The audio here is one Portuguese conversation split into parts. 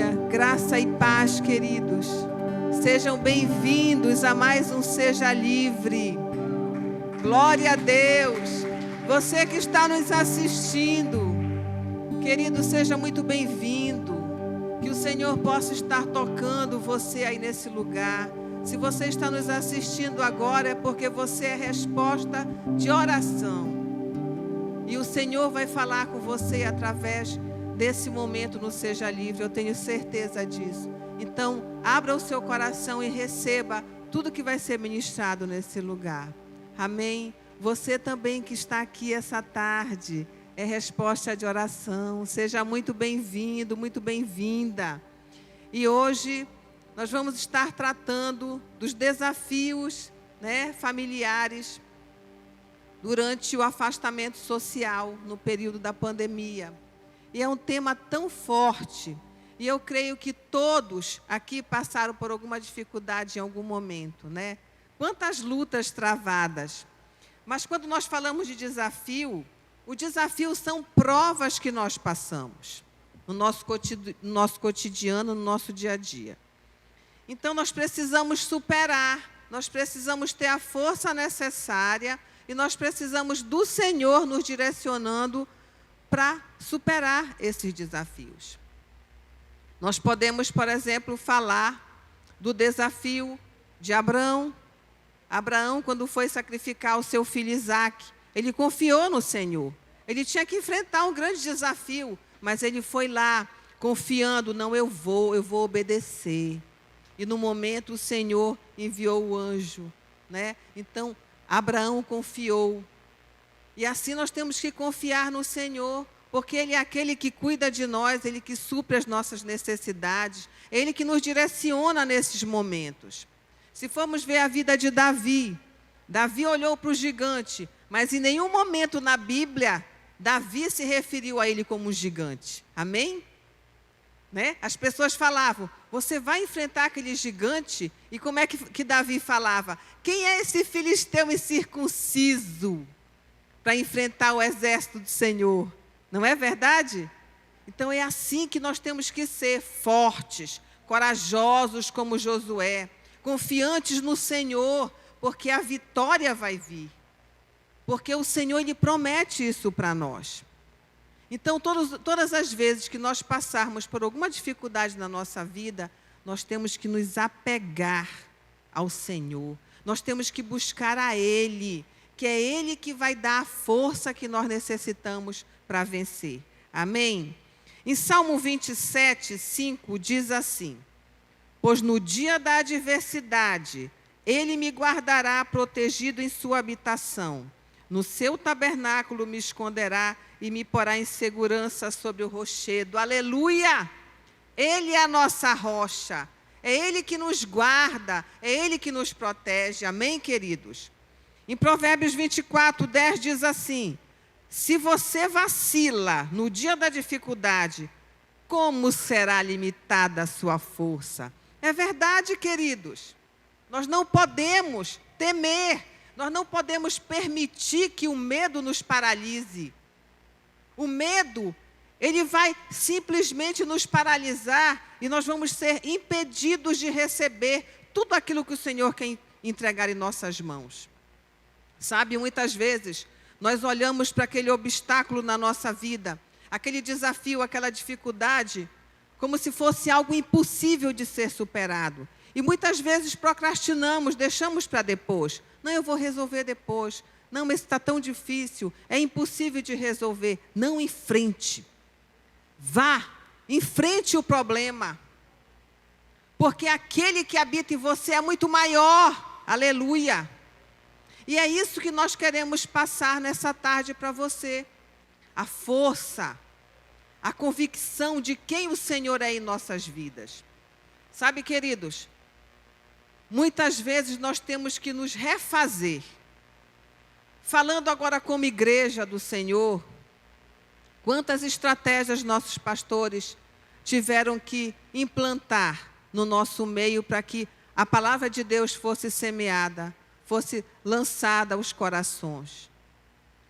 Aleluia, graça e paz, queridos. Sejam bem-vindos a mais um Seja Livre. Glória a Deus. Você que está nos assistindo, querido, seja muito bem-vindo. Que o Senhor possa estar tocando você aí nesse lugar. Se você está nos assistindo agora, é porque você é resposta de oração. E o Senhor vai falar com você através desse momento no Seja Livre, eu tenho certeza disso. Então, abra o seu coração e receba tudo que vai ser ministrado nesse lugar. Amém? Você também que está aqui essa tarde, é resposta de oração. Seja muito bem-vindo, muito bem-vinda. E hoje nós vamos estar tratando dos desafios, familiares durante o afastamento social no período da pandemia. E é um tema tão forte, e eu creio que todos aqui passaram por alguma dificuldade em algum momento, Quantas lutas travadas. Mas quando nós falamos de desafio, o desafio são provas que nós passamos no nosso cotidiano, no nosso dia a dia. Então nós precisamos superar, nós precisamos ter a força necessária e nós precisamos do Senhor nos direcionando para superar esses desafios. Nós podemos, por exemplo, falar do desafio de Abraão. Abraão, quando foi sacrificar o seu filho Isaque, ele confiou no Senhor. Ele tinha que enfrentar um grande desafio, mas ele foi lá confiando, não, eu vou obedecer. E no momento o Senhor enviou o anjo, Então, Abraão confiou. E assim nós temos que confiar no Senhor, porque Ele é aquele que cuida de nós, Ele que supre as nossas necessidades, Ele que nos direciona nesses momentos. Se formos ver a vida de Davi, Davi olhou para o gigante, mas em nenhum momento na Bíblia, Davi se referiu a ele como um gigante. Amém? As pessoas falavam, você vai enfrentar aquele gigante? E como é que Davi falava? Quem é esse filisteu incircunciso para enfrentar o exército do Senhor? Não é verdade? Então é assim que nós temos que ser, fortes, corajosos como Josué, confiantes no Senhor, porque a vitória vai vir. Porque o Senhor, Ele promete isso para nós. Então, todas as vezes que nós passarmos por alguma dificuldade na nossa vida, nós temos que nos apegar ao Senhor. Nós temos que buscar a Ele, que é Ele que vai dar a força que nós necessitamos para vencer. Amém? Em Salmo 27, 5, diz assim: pois no dia da adversidade, Ele me guardará protegido em sua habitação. No seu tabernáculo me esconderá e me porá em segurança sobre o rochedo. Aleluia! Ele é a nossa rocha. É Ele que nos guarda. É Ele que nos protege. Amém, queridos? Em Provérbios 24, 10 diz assim: se você vacila no dia da dificuldade, como será limitada a sua força? É verdade, queridos. Nós não podemos temer. Nós não podemos permitir que o medo nos paralise. O medo, ele vai simplesmente nos paralisar e nós vamos ser impedidos de receber tudo aquilo que o Senhor quer entregar em nossas mãos. Sabe, muitas vezes, nós olhamos para aquele obstáculo na nossa vida, aquele desafio, aquela dificuldade, como se fosse algo impossível de ser superado. E muitas vezes procrastinamos, deixamos para depois. Não, eu vou resolver depois. Não, mas está tão difícil, é impossível de resolver. Não enfrente. Vá, enfrente o problema. Porque aquele que habita em você é muito maior. Aleluia. E é isso que nós queremos passar nessa tarde para você. A força, a convicção de quem o Senhor é em nossas vidas. Sabe, queridos, muitas vezes nós temos que nos refazer. Falando agora como igreja do Senhor, quantas estratégias nossos pastores tiveram que implantar no nosso meio para que a palavra de Deus fosse semeada, fosse lançada aos corações.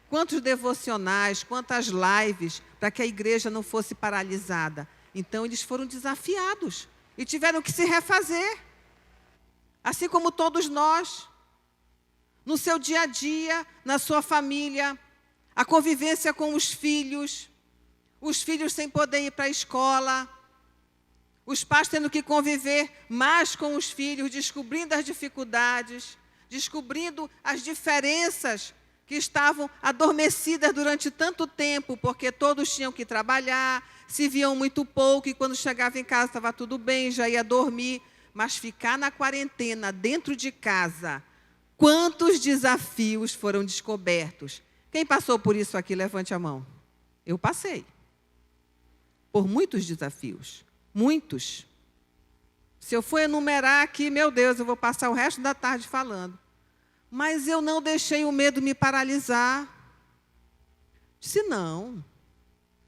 Quantos devocionais, quantas lives para que a igreja não fosse paralisada. Então, eles foram desafiados e tiveram que se refazer. Assim como todos nós, no seu dia a dia, na sua família, a convivência com os filhos sem poder ir para a escola, os pais tendo que conviver mais com os filhos, descobrindo as dificuldades, descobrindo as diferenças que estavam adormecidas durante tanto tempo, porque todos tinham que trabalhar, se viam muito pouco e quando chegava em casa estava tudo bem, já ia dormir. Mas ficar na quarentena, dentro de casa, quantos desafios foram descobertos? Quem passou por isso aqui, levante a mão. Eu passei por muitos desafios, muitos. Se eu for enumerar aqui, meu Deus, eu vou passar o resto da tarde falando. Mas eu não deixei o medo me paralisar. Disse, não,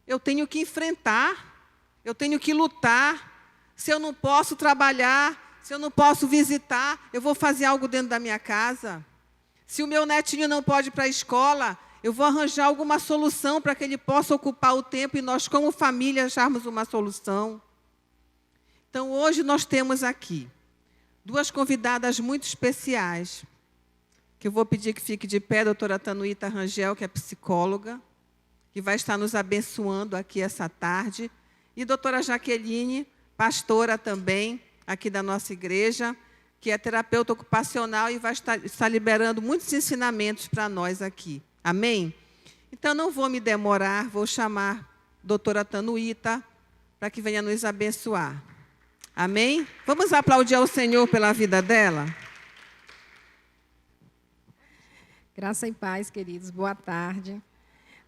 eu tenho que enfrentar, eu tenho que lutar. Se eu não posso trabalhar, se eu não posso visitar, eu vou fazer algo dentro da minha casa. Se o meu netinho não pode ir para a escola, eu vou arranjar alguma solução para que ele possa ocupar o tempo e nós, como família, acharmos uma solução. Então, hoje nós temos aqui duas convidadas muito especiais, que eu vou pedir que fique de pé, a doutora Tanuíta Rangel, que é psicóloga, que vai estar nos abençoando aqui essa tarde, e a doutora Jaqueline, pastora também, aqui da nossa igreja, que é terapeuta ocupacional e vai estar liberando muitos ensinamentos para nós aqui. Amém? Então, não vou me demorar, vou chamar a doutora Tanuíta para que venha nos abençoar. Amém? Vamos aplaudir ao Senhor pela vida dela? Graça e paz, queridos. Boa tarde.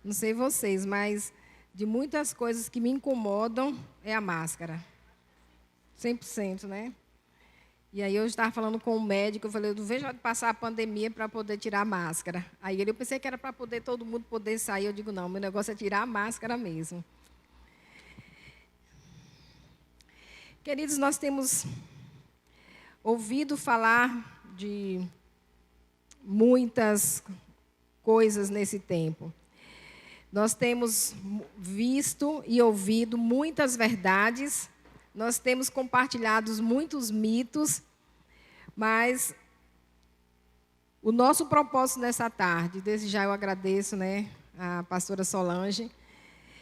Não sei vocês, mas de muitas coisas que me incomodam é a máscara. 100%, né? E aí eu estava falando com o médico, eu falei, eu não vejo a hora de passar a pandemia para poder tirar a máscara. Aí eu pensei que era para poder todo mundo poder sair, eu digo, não, meu negócio é tirar a máscara mesmo. Queridos, nós temos ouvido falar de muitas coisas nesse tempo. Nós temos visto e ouvido muitas verdades, nós temos compartilhado muitos mitos, mas o nosso propósito nessa tarde, desde já eu agradeço, né, a pastora Solange.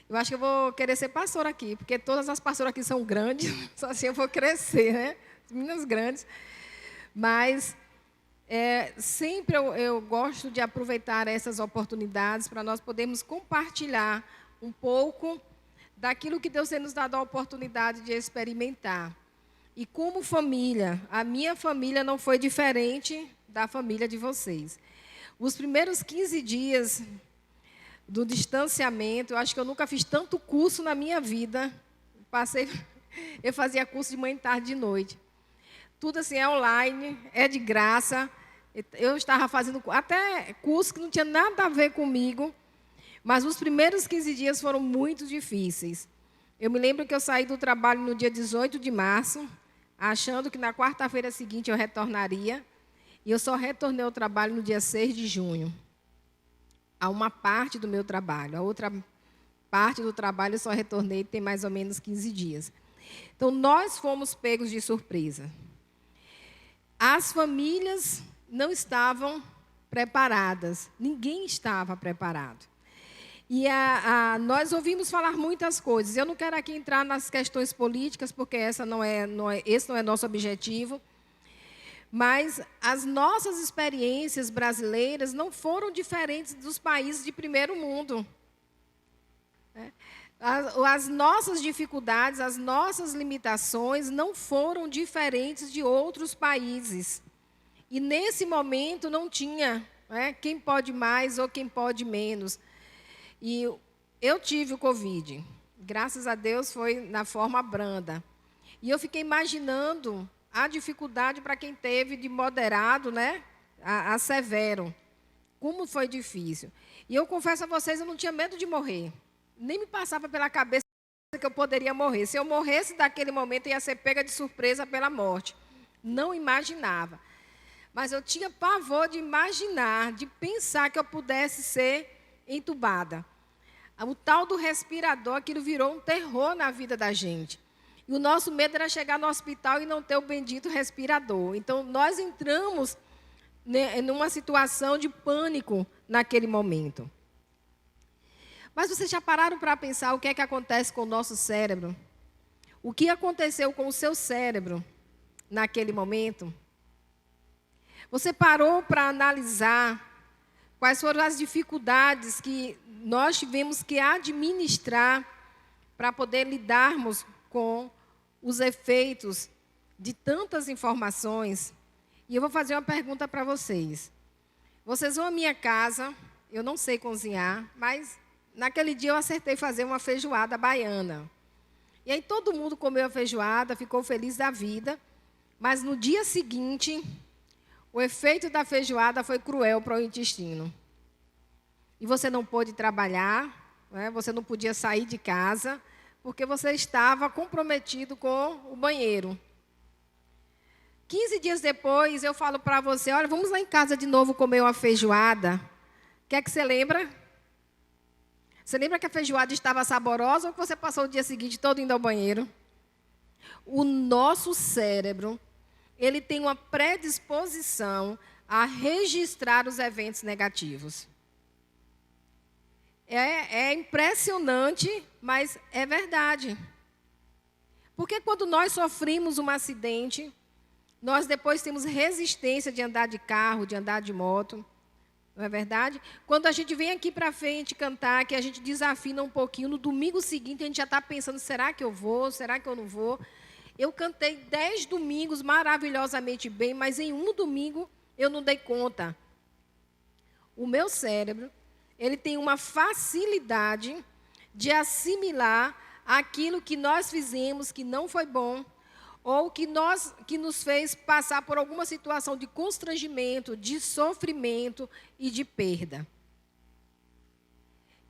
Eu acho que eu vou querer ser pastora aqui, porque todas as pastoras aqui são grandes, só assim eu vou crescer, né? Meninas grandes. Mas sempre eu gosto de aproveitar essas oportunidades para nós podermos compartilhar um pouco daquilo que Deus tem nos dado a oportunidade de experimentar. E como família, a minha família não foi diferente da família de vocês. Os primeiros 15 dias do distanciamento, eu acho que eu nunca fiz tanto curso na minha vida. Eu fazia curso de manhã, tarde e de noite. Tudo assim é online, é de graça. Eu estava fazendo até curso que não tinha nada a ver comigo, mas os primeiros 15 dias foram muito difíceis. Eu me lembro que eu saí do trabalho no dia 18 de março, achando que na quarta-feira seguinte eu retornaria, e eu só retornei ao trabalho no dia 6 de junho. A uma parte do meu trabalho. A outra parte do trabalho eu só retornei tem mais ou menos 15 dias. Então, nós fomos pegos de surpresa. As famílias não estavam preparadas. Ninguém estava preparado. E nós ouvimos falar muitas coisas. Eu não quero aqui entrar nas questões políticas, porque esse não é nosso objetivo. Mas as nossas experiências brasileiras não foram diferentes dos países de primeiro mundo. As nossas dificuldades, as nossas limitações não foram diferentes de outros países. E nesse momento não tinha quem pode mais ou quem pode menos. E eu tive o Covid. Graças a Deus foi na forma branda. E eu fiquei imaginando a dificuldade para quem teve de moderado, né, a severo. Como foi difícil. E eu confesso a vocês, eu não tinha medo de morrer. Nem me passava pela cabeça que eu poderia morrer. Se eu morresse daquele momento, eu ia ser pega de surpresa pela morte. Não imaginava. Mas eu tinha pavor de imaginar, de pensar que eu pudesse ser entubada. O tal do respirador, aquilo virou um terror na vida da gente. E o nosso medo era chegar no hospital e não ter o bendito respirador. Então, nós entramos numa situação de pânico naquele momento. Mas vocês já pararam para pensar o que é que acontece com o nosso cérebro? O que aconteceu com o seu cérebro naquele momento? Você parou para analisar quais foram as dificuldades que nós tivemos que administrar para poder lidarmos com os efeitos de tantas informações? E eu vou fazer uma pergunta para vocês. Vocês vão à minha casa, eu não sei cozinhar, mas naquele dia eu acertei fazer uma feijoada baiana. E aí todo mundo comeu a feijoada, ficou feliz da vida, mas no dia seguinte, o efeito da feijoada foi cruel para o intestino. E você não pôde trabalhar, né? Você não podia sair de casa, porque você estava comprometido com o banheiro. 15 dias depois, eu falo para você, olha, vamos lá em casa de novo comer uma feijoada. O que é que você lembra? Você lembra que a feijoada estava saborosa ou que você passou o dia seguinte todo indo ao banheiro? O nosso cérebro, ele tem uma predisposição a registrar os eventos negativos. É impressionante, mas é verdade. Porque quando nós sofrimos um acidente, nós depois temos resistência de andar de carro, de andar de moto. Não é verdade? Quando a gente vem aqui para frente cantar, que a gente desafina um pouquinho, no domingo seguinte a gente já está pensando, será que eu vou, será que eu não vou? Eu cantei 10 domingos maravilhosamente bem, mas em um domingo eu não dei conta. O meu cérebro, ele tem uma facilidade de assimilar aquilo que nós fizemos que não foi bom, ou que nos fez passar por alguma situação de constrangimento, de sofrimento e de perda.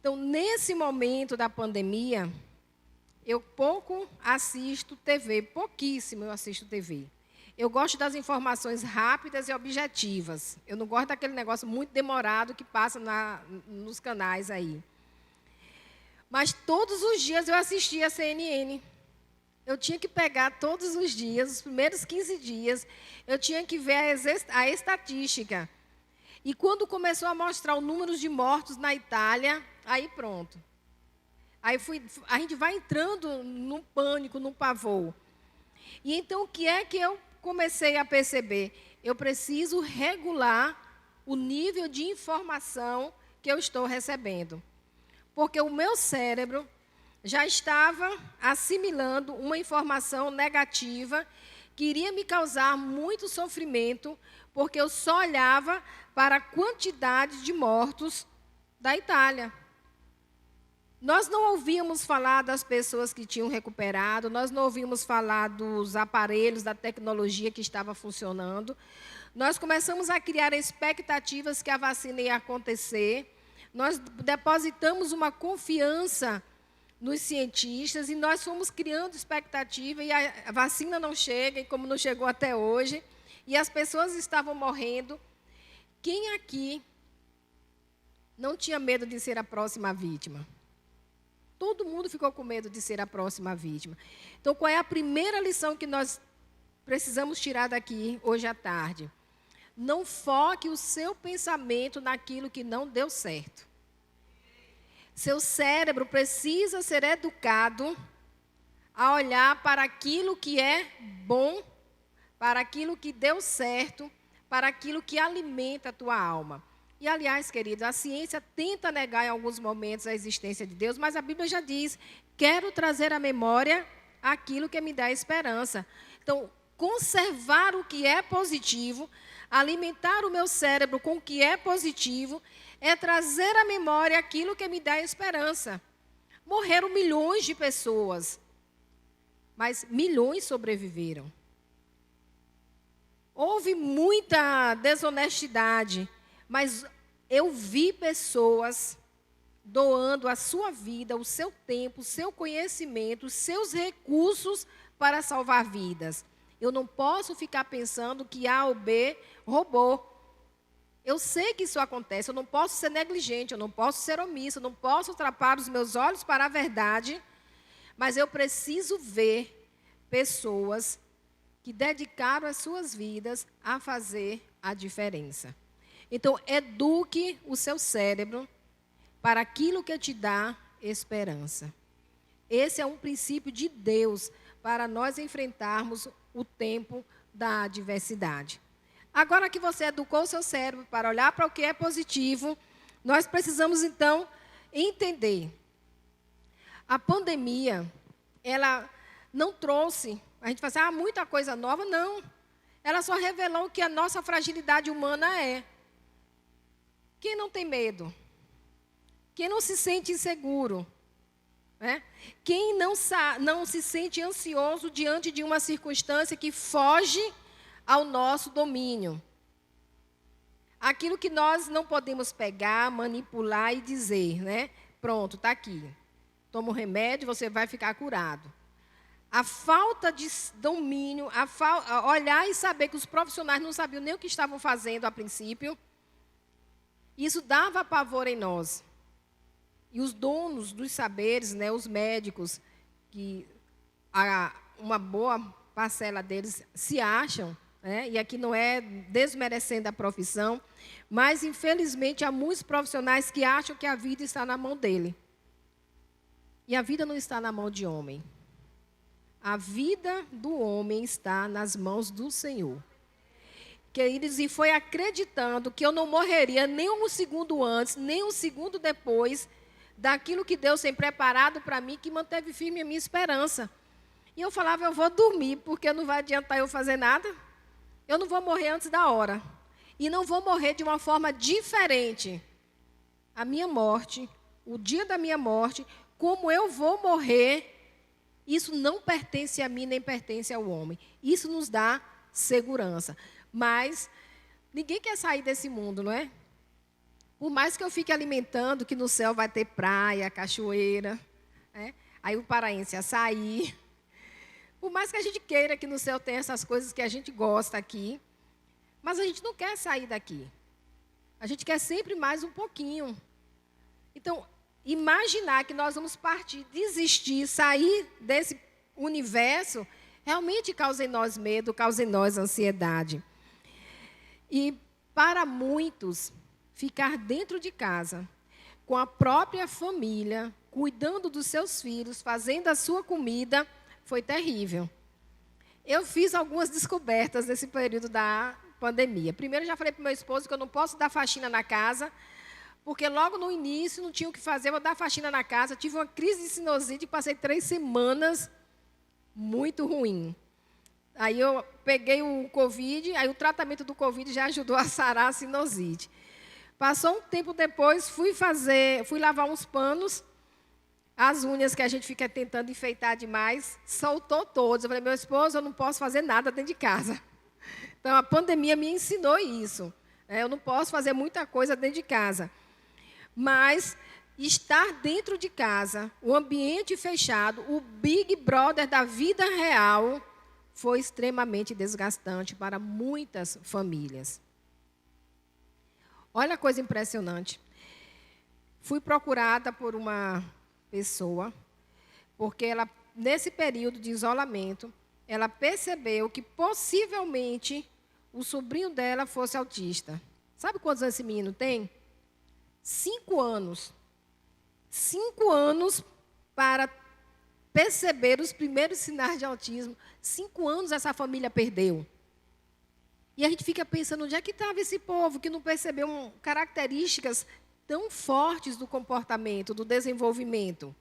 Então, nesse momento da pandemia, eu pouco assisto TV, pouquíssimo eu assisto TV. Eu gosto das informações rápidas e objetivas. Eu não gosto daquele negócio muito demorado que passa nos canais aí. Mas todos os dias eu assistia a CNN. Eu tinha que pegar todos os dias, os primeiros 15 dias, eu tinha que ver a estatística. E quando começou a mostrar o número de mortos na Itália, aí pronto. Aí a gente vai entrando num pânico, num pavor. E então o que é que eu comecei a perceber? Eu preciso regular o nível de informação que eu estou recebendo. Porque o meu cérebro já estava assimilando uma informação negativa que iria me causar muito sofrimento, porque eu só olhava para a quantidade de mortos da Itália. Nós não ouvíamos falar das pessoas que tinham recuperado, nós não ouvíamos falar dos aparelhos, da tecnologia que estava funcionando. Nós começamos a criar expectativas que a vacina ia acontecer. Nós depositamos uma confiança nos cientistas e nós fomos criando expectativa e a vacina não chega, e como não chegou até hoje, e as pessoas estavam morrendo. Quem aqui não tinha medo de ser a próxima vítima? Todo mundo ficou com medo de ser a próxima vítima. Então, qual é a primeira lição que nós precisamos tirar daqui hoje à tarde? Não foque o seu pensamento naquilo que não deu certo. Seu cérebro precisa ser educado a olhar para aquilo que é bom, para aquilo que deu certo, para aquilo que alimenta a tua alma. E, aliás, queridos, a ciência tenta negar em alguns momentos a existência de Deus, mas a Bíblia já diz, quero trazer à memória aquilo que me dá esperança. Então, conservar o que é positivo, alimentar o meu cérebro com o que é positivo, é trazer à memória aquilo que me dá esperança. Morreram milhões de pessoas, mas milhões sobreviveram. Houve muita desonestidade, mas eu vi pessoas doando a sua vida, o seu tempo, o seu conhecimento, os seus recursos para salvar vidas. Eu não posso ficar pensando que A ou B roubou. Eu sei que isso acontece, eu não posso ser negligente, eu não posso ser omissa, eu não posso trapar os meus olhos para a verdade, mas eu preciso ver pessoas que dedicaram as suas vidas a fazer a diferença. Então, eduque o seu cérebro para aquilo que te dá esperança. Esse é um princípio de Deus para nós enfrentarmos o tempo da adversidade. Agora que você educou o seu cérebro para olhar para o que é positivo, nós precisamos, então, entender. A pandemia, ela não trouxe, a gente fala assim, muita coisa nova, não. Ela só revelou o que a nossa fragilidade humana é. Quem não tem medo? Quem não se sente inseguro? Quem não se sente ansioso diante de uma circunstância que foge ao nosso domínio? Aquilo que nós não podemos pegar, manipular e dizer, pronto, está aqui. Toma um remédio, você vai ficar curado. A falta de domínio, olhar e saber que os profissionais não sabiam nem o que estavam fazendo a princípio, isso dava pavor em nós. E os donos dos saberes, os médicos, que uma boa parcela deles se acham, e aqui não é desmerecendo a profissão, mas, infelizmente, há muitos profissionais que acham que a vida está na mão dele. E a vida não está na mão de homem. A vida do homem está nas mãos do Senhor. Queridos, e foi acreditando que eu não morreria nem um segundo antes, nem um segundo depois daquilo que Deus tem preparado para mim, que manteve firme a minha esperança. E eu falava, eu vou dormir, porque não vai adiantar eu fazer nada. Eu não vou morrer antes da hora. E não vou morrer de uma forma diferente. A minha morte, o dia da minha morte, como eu vou morrer, isso não pertence a mim, nem pertence ao homem. Isso nos dá segurança. Mas ninguém quer sair desse mundo, não é? Por mais que eu fique alimentando que no céu vai ter praia, cachoeira, aí o paraense açaí. Por mais que a gente queira que no céu tenha essas coisas que a gente gosta aqui, mas a gente não quer sair daqui. A gente quer sempre mais um pouquinho. Então, imaginar que nós vamos partir, desistir, sair desse universo, realmente causa em nós medo, causa em nós ansiedade. E para muitos, ficar dentro de casa, com a própria família, cuidando dos seus filhos, fazendo a sua comida, foi terrível. Eu fiz algumas descobertas nesse período da pandemia. Primeiro, já falei para o meu esposo que eu não posso dar faxina na casa, porque logo no início não tinha o que fazer, eu vou dar faxina na casa. Tive uma crise de sinusite e passei 3 semanas muito ruim. Aí eu peguei o Covid, aí o tratamento do Covid já ajudou a sarar a sinusite. Passou um tempo depois, fui lavar uns panos, as unhas que a gente fica tentando enfeitar demais, soltou todas. Eu falei, meu esposo, eu não posso fazer nada dentro de casa. Então, a pandemia me ensinou isso. Eu não posso fazer muita coisa dentro de casa. Mas estar dentro de casa, o ambiente fechado, o Big Brother da vida real, foi extremamente desgastante para muitas famílias. Olha a coisa impressionante. Fui procurada por uma pessoa, porque ela, nesse período de isolamento, ela percebeu que possivelmente o sobrinho dela fosse autista. Sabe quantos anos esse menino tem? 5 anos. 5 anos para perceber os primeiros sinais de autismo. 5 anos essa família perdeu. E a gente fica pensando, onde é que estava esse povo que não percebeu características tão fortes do comportamento, do desenvolvimento?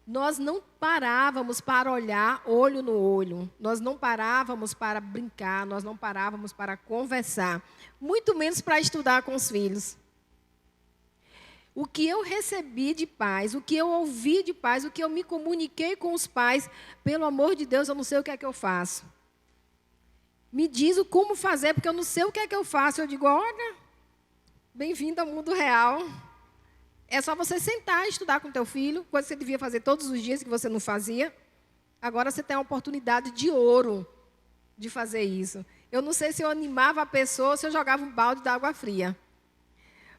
Nós não parávamos para olhar olho no olho, nós não parávamos para brincar, nós não parávamos para conversar, muito menos para estudar com os filhos. O que eu recebi de pais, o que eu ouvi de pais, o que eu me comuniquei com os pais, pelo amor de Deus, eu não sei o que é que eu faço. Me diz o como fazer, porque eu não sei o que é que eu faço. Eu digo, olha, bem-vindo ao mundo real. É só você sentar e estudar com teu filho, coisa que você devia fazer todos os dias, que você não fazia. Agora você tem a oportunidade de ouro de fazer isso. Eu não sei se eu animava a pessoa ou se eu jogava um balde de água fria.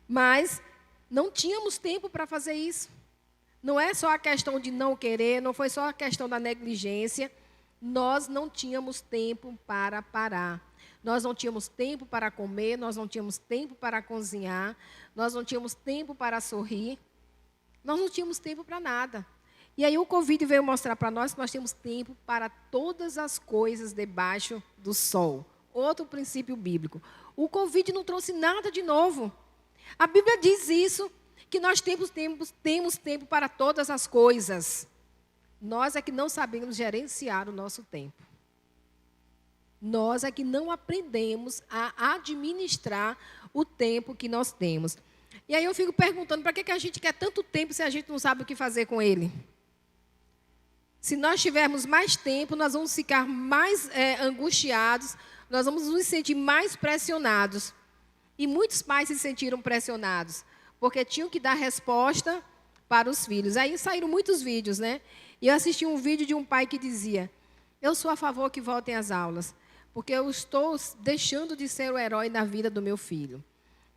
Mas não tínhamos tempo para fazer isso. Não é só a questão de não querer, não foi só a questão da negligência. Nós não tínhamos tempo para parar. Nós não tínhamos tempo para comer, nós não tínhamos tempo para cozinhar, nós não tínhamos tempo para sorrir. Nós não tínhamos tempo para nada. E aí o Covid veio mostrar para nós que nós temos tempo para todas as coisas debaixo do sol. Outro princípio bíblico. O Covid não trouxe nada de novo. A Bíblia diz isso, que nós temos tempo para todas as coisas. Nós é que não sabemos gerenciar o nosso tempo. Nós é que não aprendemos a administrar o tempo que nós temos. E aí eu fico perguntando, para que a gente quer tanto tempo se a gente não sabe o que fazer com ele? Se nós tivermos mais tempo, nós vamos ficar mais angustiados, nós vamos nos sentir mais pressionados. E muitos pais se sentiram pressionados, porque tinham que dar resposta para os filhos. Aí saíram muitos vídeos, né? E eu assisti um vídeo de um pai que dizia: eu sou a favor que voltem às aulas, porque eu estou deixando de ser o herói na vida do meu filho.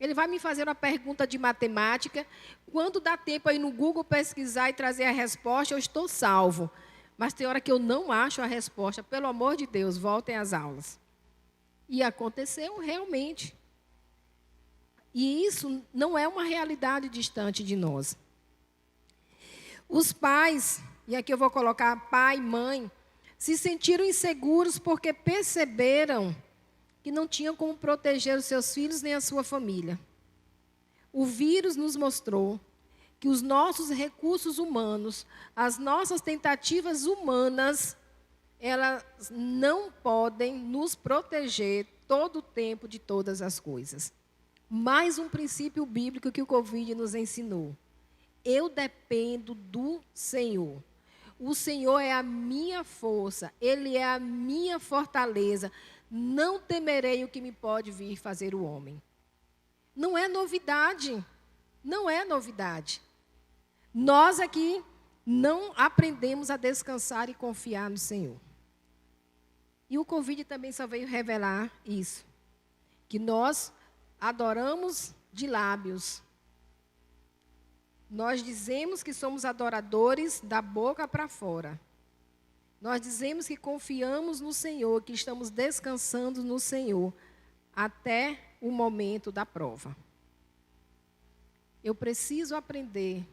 Ele vai me fazer uma pergunta de matemática, quando dá tempo aí no Google pesquisar e trazer a resposta, eu estou salvo. Mas tem hora que eu não acho a resposta, pelo amor de Deus, voltem às aulas. E aconteceu realmente. E isso não é uma realidade distante de nós. Os pais, e aqui eu vou colocar pai e mãe, se sentiram inseguros porque perceberam que não tinham como proteger os seus filhos nem a sua família. O vírus nos mostrou que os nossos recursos humanos, as nossas tentativas humanas, elas não podem nos proteger todo o tempo de todas as coisas. Mais um princípio bíblico que o Covid nos ensinou. Eu dependo do Senhor. O Senhor é a minha força, Ele é a minha fortaleza. Não temerei o que me pode vir fazer o homem. Não é novidade. Não é novidade. Nós aqui não aprendemos a descansar e confiar no Senhor. E o Covid também só veio revelar isso. Que nós adoramos de lábios. Nós dizemos que somos adoradores da boca para fora. Nós dizemos que confiamos no Senhor, que estamos descansando no Senhor, até o momento da prova. Eu preciso aprender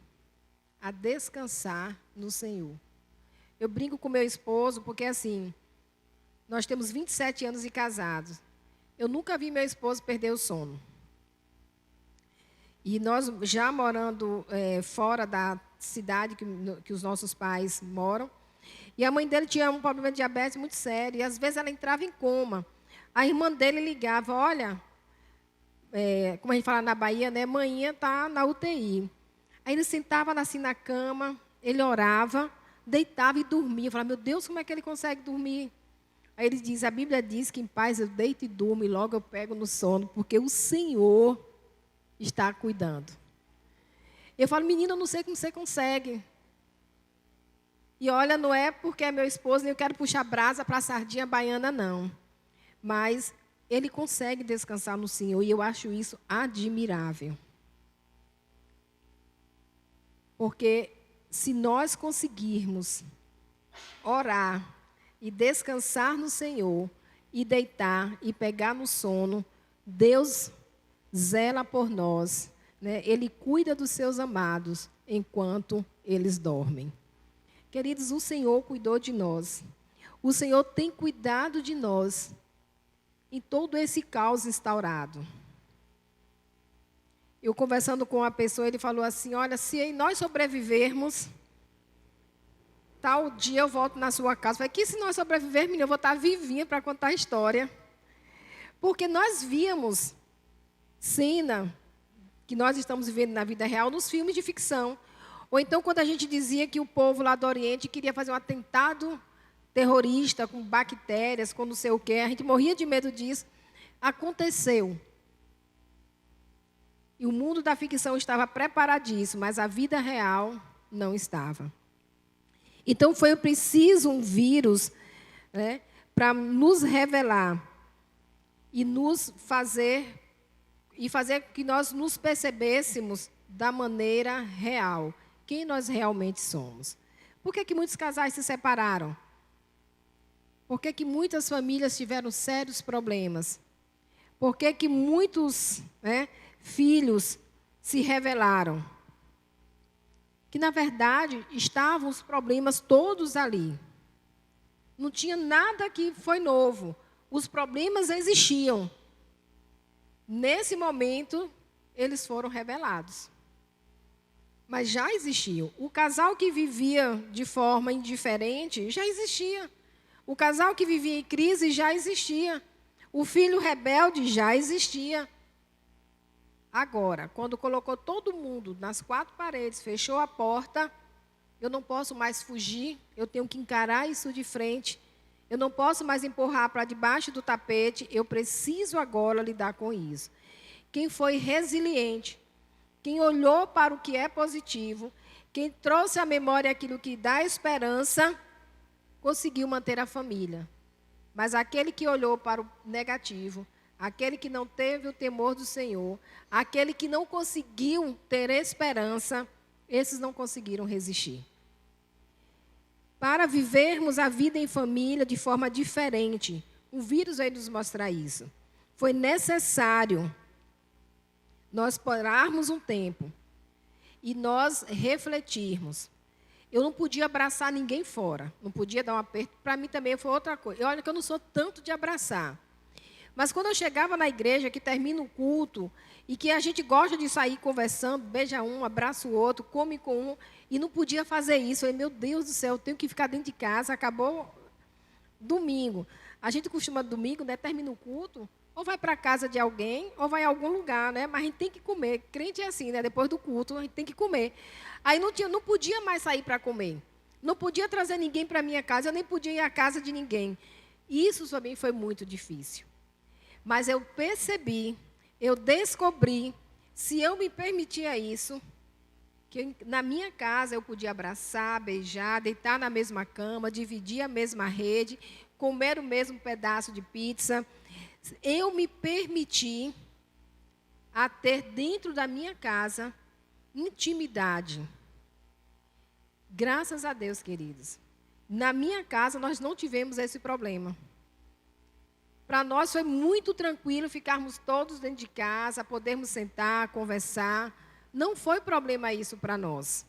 a descansar no Senhor. Eu brinco com meu esposo, porque assim, nós temos 27 anos de casados. Eu nunca vi meu esposo perder o sono. E nós já morando fora da cidade que os nossos pais moram, e a mãe dele tinha um problema de diabetes muito sério, e às vezes ela entrava em coma. A irmã dele ligava: olha, como a gente fala na Bahia, né, manhã está na UTI. Aí ele sentava assim na cama, ele orava, deitava e dormia. Eu falava: meu Deus, como é que ele consegue dormir? Aí ele diz: a Bíblia diz que em paz eu deito e durmo, e logo eu pego no sono, porque o Senhor está cuidando. Eu falo: menino, eu não sei como você consegue. E olha, não é porque é meu esposo, nem eu quero puxar brasa para a sardinha baiana, não. Mas ele consegue descansar no Senhor, e eu acho isso admirável. Porque se nós conseguirmos orar e descansar no Senhor, e deitar e pegar no sono, Deus zela por nós, né? Ele cuida dos seus amados enquanto eles dormem. Queridos, o Senhor cuidou de nós. O Senhor tem cuidado de nós em todo esse caos instaurado. Eu conversando com uma pessoa, ele falou assim: olha, se nós sobrevivermos, tal dia eu volto na sua casa. Eu falei: que se nós sobrevivermos, menina, eu vou estar vivinha para contar a história. Porque nós víamos cena que nós estamos vivendo na vida real nos filmes de ficção. Ou então, quando a gente dizia que o povo lá do Oriente queria fazer um atentado terrorista com bactérias, com não sei o quê, a gente morria de medo disso. Aconteceu. E o mundo da ficção estava preparadíssimo, mas a vida real não estava. Então, foi preciso um vírus, né, para nos revelar e fazer que nós nos percebêssemos da maneira real, quem nós realmente somos. Por que muitos casais se separaram? Por que muitas famílias tiveram sérios problemas? Por que muitos filhos se rebelaram? Que, na verdade, estavam os problemas todos ali. Não tinha nada que foi novo. Os problemas existiam. Nesse momento, eles foram rebelados. Mas já existiam. O casal que vivia de forma indiferente já existia. O casal que vivia em crise já existia. O filho rebelde já existia. Agora, quando colocou todo mundo nas quatro paredes, fechou a porta, eu não posso mais fugir, eu tenho que encarar isso de frente. Eu não posso mais empurrar para debaixo do tapete, eu preciso agora lidar com isso. Quem foi resiliente, quem olhou para o que é positivo, quem trouxe à memória aquilo que dá esperança, conseguiu manter a família. Mas aquele que olhou para o negativo, aquele que não teve o temor do Senhor, aquele que não conseguiu ter esperança, esses não conseguiram resistir. Para vivermos a vida em família de forma diferente, o vírus veio nos mostrar isso. Foi necessário nós pararmos um tempo e nós refletirmos. Eu não podia abraçar ninguém fora, não podia dar um aperto. Para mim também foi outra coisa. Olha que eu não sou tanto de abraçar. Mas quando eu chegava na igreja, que termina o culto, e que a gente gosta de sair conversando, beija um, abraça o outro, come com um, e não podia fazer isso. Eu falei, meu Deus do céu, eu tenho que ficar dentro de casa, acabou domingo. A gente costuma domingo, termina o culto, ou vai para a casa de alguém, ou vai a algum lugar, mas a gente tem que comer. Crente é assim, depois do culto, a gente tem que comer. Aí não podia mais sair para comer. Não podia trazer ninguém para a minha casa, eu nem podia ir à casa de ninguém. E isso também foi muito difícil. Mas eu percebi, eu descobri, se eu me permitia isso, que na minha casa eu podia abraçar, beijar, deitar na mesma cama, dividir a mesma rede, comer o mesmo pedaço de pizza. Eu me permiti a ter dentro da minha casa intimidade. Graças a Deus, queridos. Na minha casa nós não tivemos esse problema. Para nós foi muito tranquilo ficarmos todos dentro de casa, podermos sentar, conversar. Não foi problema isso para nós.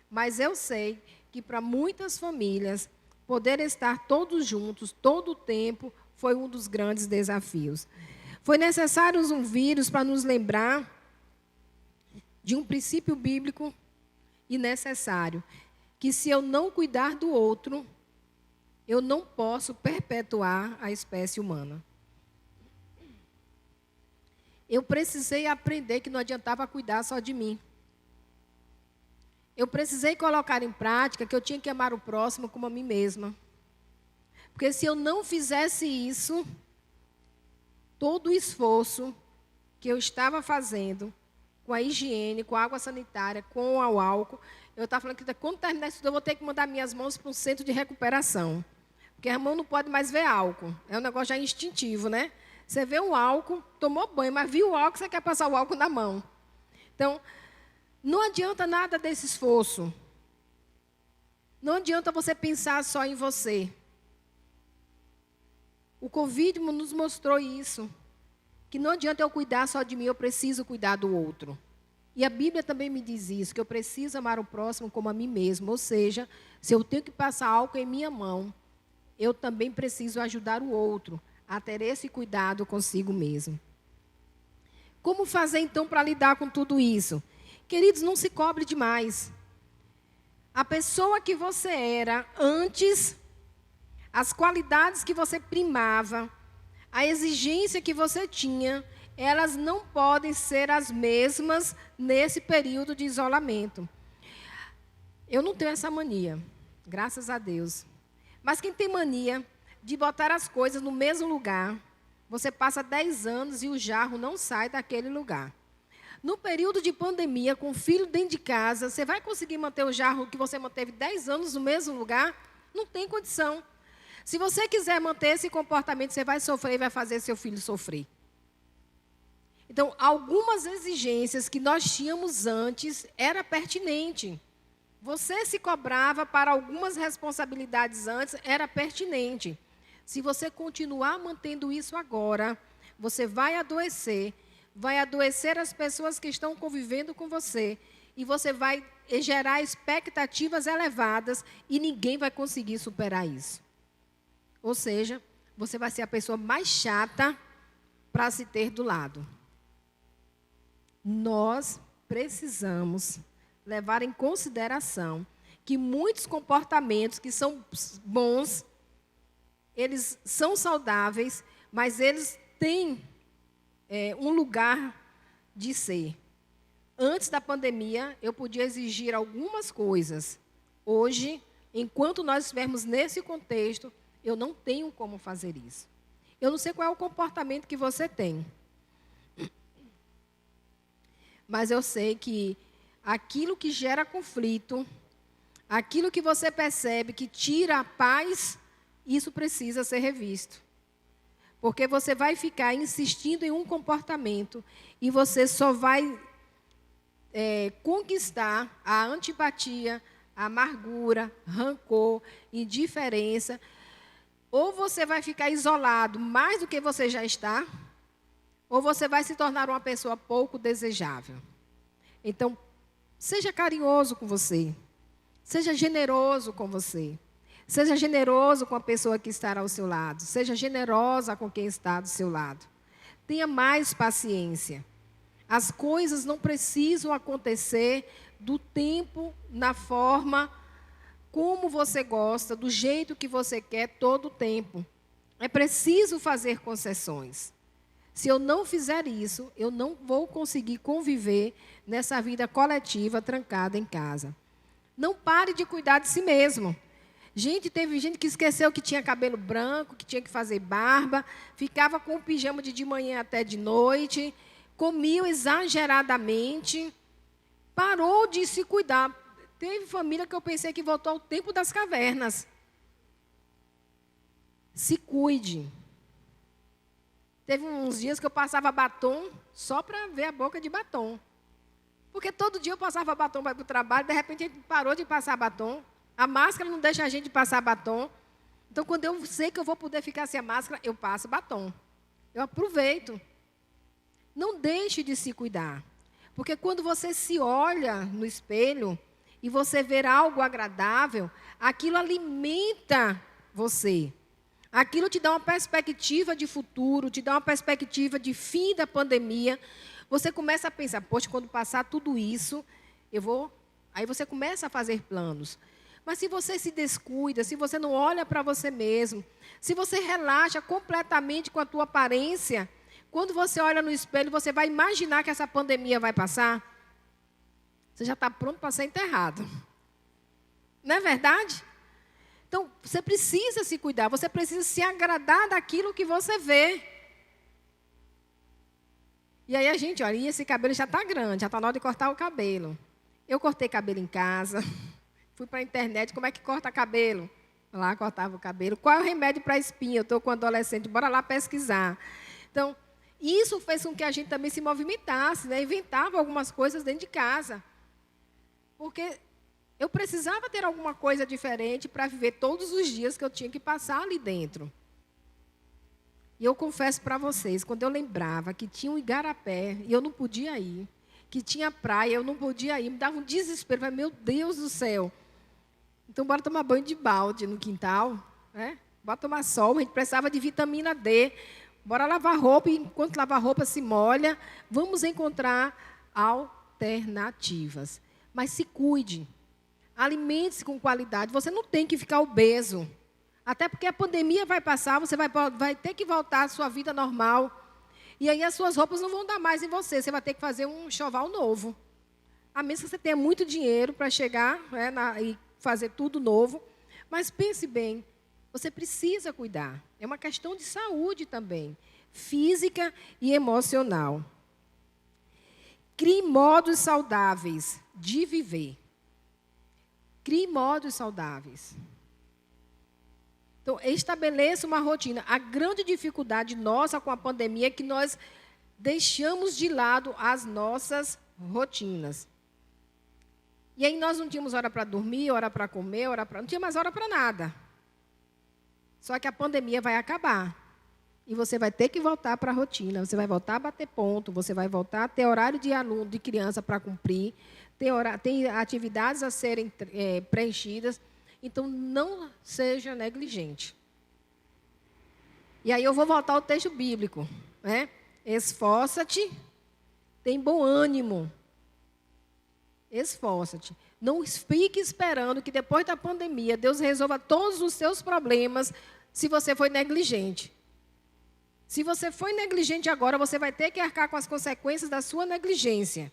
Mas eu sei que para muitas famílias, poder estar todos juntos, todo o tempo, foi um dos grandes desafios. Foi necessário um vírus para nos lembrar de um princípio bíblico e necessário, que se eu não cuidar do outro, eu não posso perpetuar a espécie humana. Eu precisei aprender que não adiantava cuidar só de mim. Eu precisei colocar em prática que eu tinha que amar o próximo como a mim mesma. Porque se eu não fizesse isso, todo o esforço que eu estava fazendo com a higiene, com a água sanitária, com o álcool, eu estava falando que quando terminar isso, eu vou ter que mandar minhas mãos para um centro de recuperação. Porque a mão não pode mais ver álcool. É um negócio já instintivo, né? Você vê um álcool, tomou banho, mas viu o álcool, você quer passar o álcool na mão. Então, não adianta nada desse esforço. Não adianta você pensar só em você. O Covid nos mostrou isso. Que não adianta eu cuidar só de mim, eu preciso cuidar do outro. E a Bíblia também me diz isso, que eu preciso amar o próximo como a mim mesmo. Ou seja, se eu tenho que passar álcool em minha mão, eu também preciso ajudar o outro a ter esse cuidado consigo mesmo. Como fazer, então, para lidar com tudo isso? Queridos, não se cobre demais. A pessoa que você era antes, as qualidades que você primava, a exigência que você tinha, elas não podem ser as mesmas nesse período de isolamento. Eu não tenho essa mania, graças a Deus. Mas quem tem mania de botar as coisas no mesmo lugar, você passa 10 anos e o jarro não sai daquele lugar. No período de pandemia, com o filho dentro de casa, você vai conseguir manter o jarro que você manteve 10 anos no mesmo lugar? Não tem condição. Se você quiser manter esse comportamento, você vai sofrer e vai fazer seu filho sofrer. Então, algumas exigências que nós tínhamos antes era pertinente. Você se cobrava para algumas responsabilidades antes, era pertinente. Se você continuar mantendo isso agora, você vai adoecer as pessoas que estão convivendo com você, e você vai gerar expectativas elevadas e ninguém vai conseguir superar isso. Ou seja, você vai ser a pessoa mais chata para se ter do lado. Nós precisamos levar em consideração que muitos comportamentos que são bons, eles são saudáveis, mas eles têm um lugar de ser. Antes da pandemia, eu podia exigir algumas coisas. Hoje, enquanto nós estivermos nesse contexto, eu não tenho como fazer isso. Eu não sei qual é o comportamento que você tem. Mas eu sei que aquilo que gera conflito, aquilo que você percebe que tira a paz, isso precisa ser revisto. Porque você vai ficar insistindo em um comportamento e você só vai conquistar a antipatia, a amargura, rancor, indiferença. Ou você vai ficar isolado mais do que você já está, ou você vai se tornar uma pessoa pouco desejável. Então, seja carinhoso com você. Seja generoso com você. Seja generoso com a pessoa que está ao seu lado. Seja generosa com quem está do seu lado. Tenha mais paciência. As coisas não precisam acontecer do tempo, na forma, como você gosta, do jeito que você quer, todo o tempo. É preciso fazer concessões. Se eu não fizer isso, eu não vou conseguir conviver nessa vida coletiva trancada em casa. Não pare de cuidar de si mesmo. Teve gente que esqueceu que tinha cabelo branco, que tinha que fazer barba, ficava com o pijama de manhã até de noite, comia exageradamente, parou de se cuidar. Teve família que eu pensei que voltou ao tempo das cavernas. Se cuide. Teve uns dias que eu passava batom só para ver a boca de batom. Porque todo dia eu passava batom para ir para o trabalho, de repente a gente parou de passar batom. A máscara não deixa a gente passar batom. Então, quando eu sei que eu vou poder ficar sem a máscara, eu passo batom. Eu aproveito. Não deixe de se cuidar. Porque quando você se olha no espelho e você ver algo agradável, aquilo alimenta você. Aquilo te dá uma perspectiva de futuro, te dá uma perspectiva de fim da pandemia. Você começa a pensar, poxa, quando passar tudo isso, eu vou... Aí você começa a fazer planos. Mas se você se descuida, se você não olha para você mesmo, se você relaxa completamente com a tua aparência, quando você olha no espelho, você vai imaginar que essa pandemia vai passar? Você já está pronto para ser enterrado. Não é verdade? Então, você precisa se cuidar, você precisa se agradar daquilo que você vê. E aí a gente, olha, e esse cabelo já está grande, já está na hora de cortar o cabelo. Eu cortei cabelo em casa, fui para a internet, como é que corta cabelo? Lá cortava o cabelo. Qual é o remédio para espinha? Eu estou com adolescente, bora lá pesquisar. Então, isso fez com que a gente também se movimentasse, né? Inventava algumas coisas dentro de casa. Porque eu precisava ter alguma coisa diferente para viver todos os dias que eu tinha que passar ali dentro. E eu confesso para vocês, quando eu lembrava que tinha um igarapé e eu não podia ir, que tinha praia, eu não podia ir, me dava um desespero. Falei, meu Deus do céu. Então, bora tomar banho de balde no quintal, né? Bora tomar sol, a gente precisava de vitamina D. Bora lavar roupa, e enquanto lavar roupa se molha, vamos encontrar alternativas. Mas se cuide. Alimente-se com qualidade. Você não tem que ficar obeso. Até porque a pandemia vai passar, você vai ter que voltar à sua vida normal. E aí as suas roupas não vão dar mais em você. Você vai ter que fazer um enxoval novo. A menos que você tenha muito dinheiro para chegar, né, e fazer tudo novo. Mas pense bem, você precisa cuidar. É uma questão de saúde também, física e emocional. Crie modos saudáveis de viver. Crie modos saudáveis. Então, estabeleça uma rotina. A grande dificuldade nossa com a pandemia é que nós deixamos de lado as nossas rotinas. E aí nós não tínhamos hora para dormir, hora para comer, não tinha mais hora para nada. Só que a pandemia vai acabar. E você vai ter que voltar para a rotina, você vai voltar a bater ponto, você vai voltar a ter horário de aluno, de criança para cumprir, tem atividades a serem preenchidas. Então, não seja negligente. E aí eu vou voltar ao texto bíblico, né? Esforça-te, tem bom ânimo. Esforça-te. Não fique esperando que depois da pandemia Deus resolva todos os seus problemas se você foi negligente. Se você foi negligente agora, você vai ter que arcar com as consequências da sua negligência.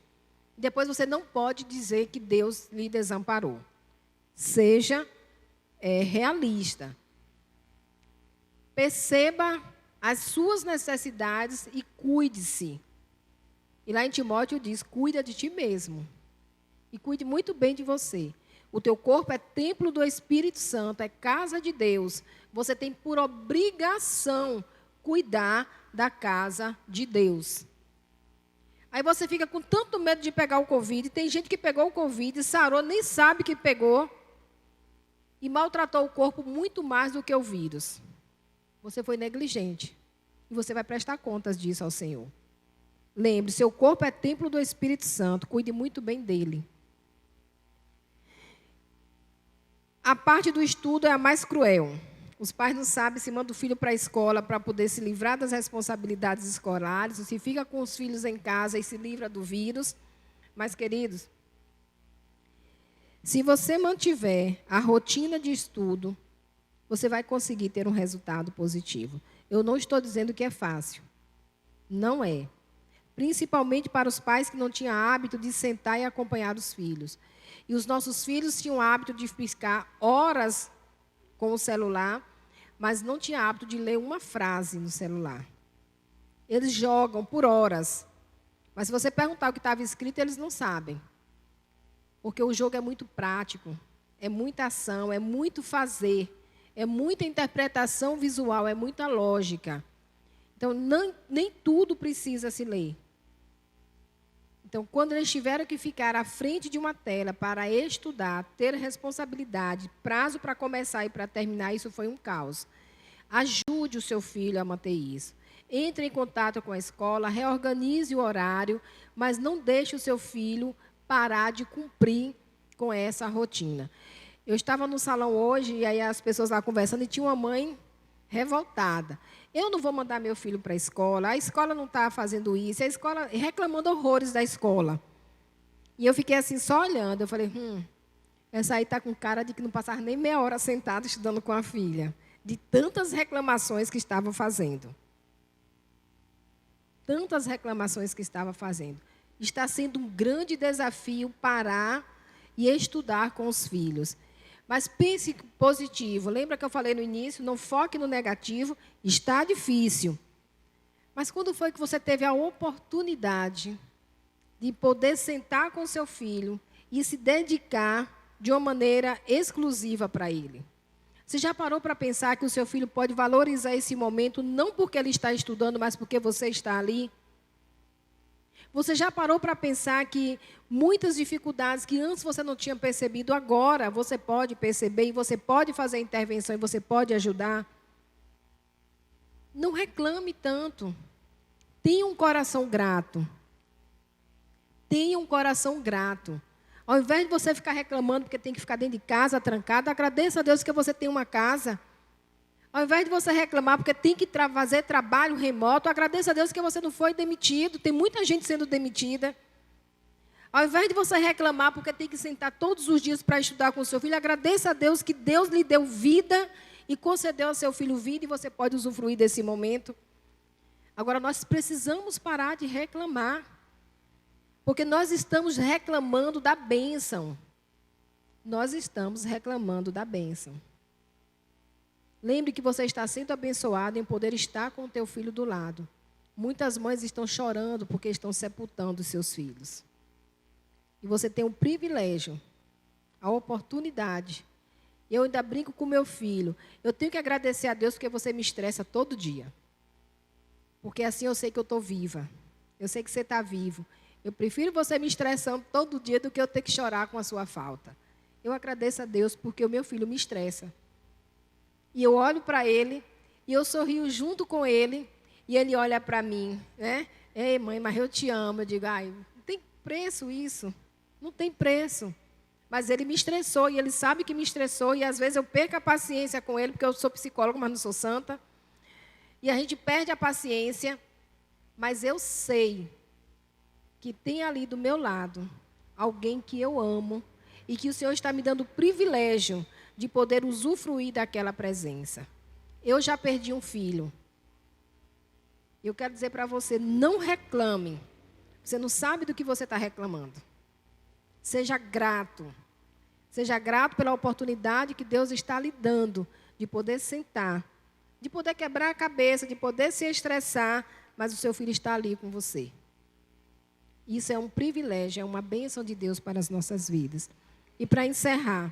Depois você não pode dizer que Deus lhe desamparou. Seja realista. Perceba as suas necessidades e cuide-se. E lá em Timóteo diz, cuida de ti mesmo. E cuide muito bem de você. O teu corpo é templo do Espírito Santo, é casa de Deus. Você tem por obrigação cuidar da casa de Deus. Aí você fica com tanto medo de pegar o Covid. Tem gente que pegou o Covid, sarou, nem sabe que pegou. E maltratou o corpo muito mais do que o vírus. Você foi negligente. E você vai prestar contas disso ao Senhor. Lembre, seu corpo é templo do Espírito Santo. Cuide muito bem dele. A parte do estudo é a mais cruel. Os pais não sabem se manda o filho para a escola para poder se livrar das responsabilidades escolares, ou se fica com os filhos em casa e se livra do vírus. Mas, queridos, se você mantiver a rotina de estudo, você vai conseguir ter um resultado positivo. Eu não estou dizendo que é fácil. Não é. Principalmente para os pais que não tinham hábito de sentar e acompanhar os filhos. E os nossos filhos tinham o hábito de ficar horas com o celular, mas não tinham hábito de ler uma frase no celular. Eles jogam por horas. Mas se você perguntar o que estava escrito, eles não sabem. Porque o jogo é muito prático, é muita ação, é muito fazer, é muita interpretação visual, é muita lógica. Então, nem tudo precisa se ler. Então, quando eles tiveram que ficar à frente de uma tela para estudar, ter responsabilidade, prazo para começar e para terminar, isso foi um caos. Ajude o seu filho a manter isso. Entre em contato com a escola, reorganize o horário, mas não deixe o seu filho parar de cumprir com essa rotina. Eu estava no salão hoje, e aí as pessoas lá conversando, e tinha uma mãe revoltada. Eu não vou mandar meu filho para a escola não está fazendo isso, a escola reclamando horrores da escola. E eu fiquei assim, só olhando. Eu falei, essa aí está com cara de que não passava nem meia hora sentada estudando com a filha. De tantas reclamações que estava fazendo. Tantas reclamações que estava fazendo. Está sendo um grande desafio parar e estudar com os filhos. Mas pense positivo. Lembra que eu falei no início? Não foque no negativo. Está difícil. Mas quando foi que você teve a oportunidade de poder sentar com seu filho e se dedicar de uma maneira exclusiva para ele? Você já parou para pensar que o seu filho pode valorizar esse momento não porque ele está estudando, mas porque você está ali? Você já parou para pensar que muitas dificuldades que antes você não tinha percebido, agora você pode perceber e você pode fazer intervenção e você pode ajudar? Não reclame tanto. Tenha um coração grato. Tenha um coração grato. Ao invés de você ficar reclamando porque tem que ficar dentro de casa, trancado, agradeça a Deus que você tem uma casa. Ao invés de você reclamar porque tem que fazer trabalho remoto, agradeça a Deus que você não foi demitido. Tem muita gente sendo demitida. Ao invés de você reclamar porque tem que sentar todos os dias para estudar com o seu filho, agradeça a Deus que Deus lhe deu vida e concedeu ao seu filho vida e você pode usufruir desse momento. Agora, nós precisamos parar de reclamar, porque nós estamos reclamando da bênção. Nós estamos reclamando da bênção. Lembre que você está sendo abençoado em poder estar com o teu filho do lado. Muitas mães estão chorando porque estão sepultando seus filhos. E você tem o privilégio, a oportunidade Eu ainda brinco com meu filho. Eu tenho que agradecer a Deus porque você me estressa todo dia. Porque assim eu sei que eu estou viva. Eu sei que você está vivo. Eu prefiro você me estressando todo dia do que eu ter que chorar com a sua falta. Eu agradeço a Deus porque o meu filho me estressa. E eu olho para ele e eu sorrio junto com ele e ele olha para mim, né? Ei, mãe, mas eu te amo. Eu digo, ai, não tem preço isso. Não tem preço. Mas ele me estressou e ele sabe que me estressou e às vezes eu perco a paciência com ele porque eu sou psicóloga, mas não sou santa. E a gente perde a paciência, mas eu sei que tem ali do meu lado alguém que eu amo e que o Senhor está me dando o privilégio de poder usufruir daquela presença. Eu já perdi um filho. Eu quero dizer para você, não reclame. Você não sabe do que você está reclamando. Seja grato. Seja grato pela oportunidade que Deus está lhe dando de poder sentar, de poder quebrar a cabeça, de poder se estressar, mas o seu filho está ali com você. Isso é um privilégio, é uma bênção de Deus para as nossas vidas. E para encerrar,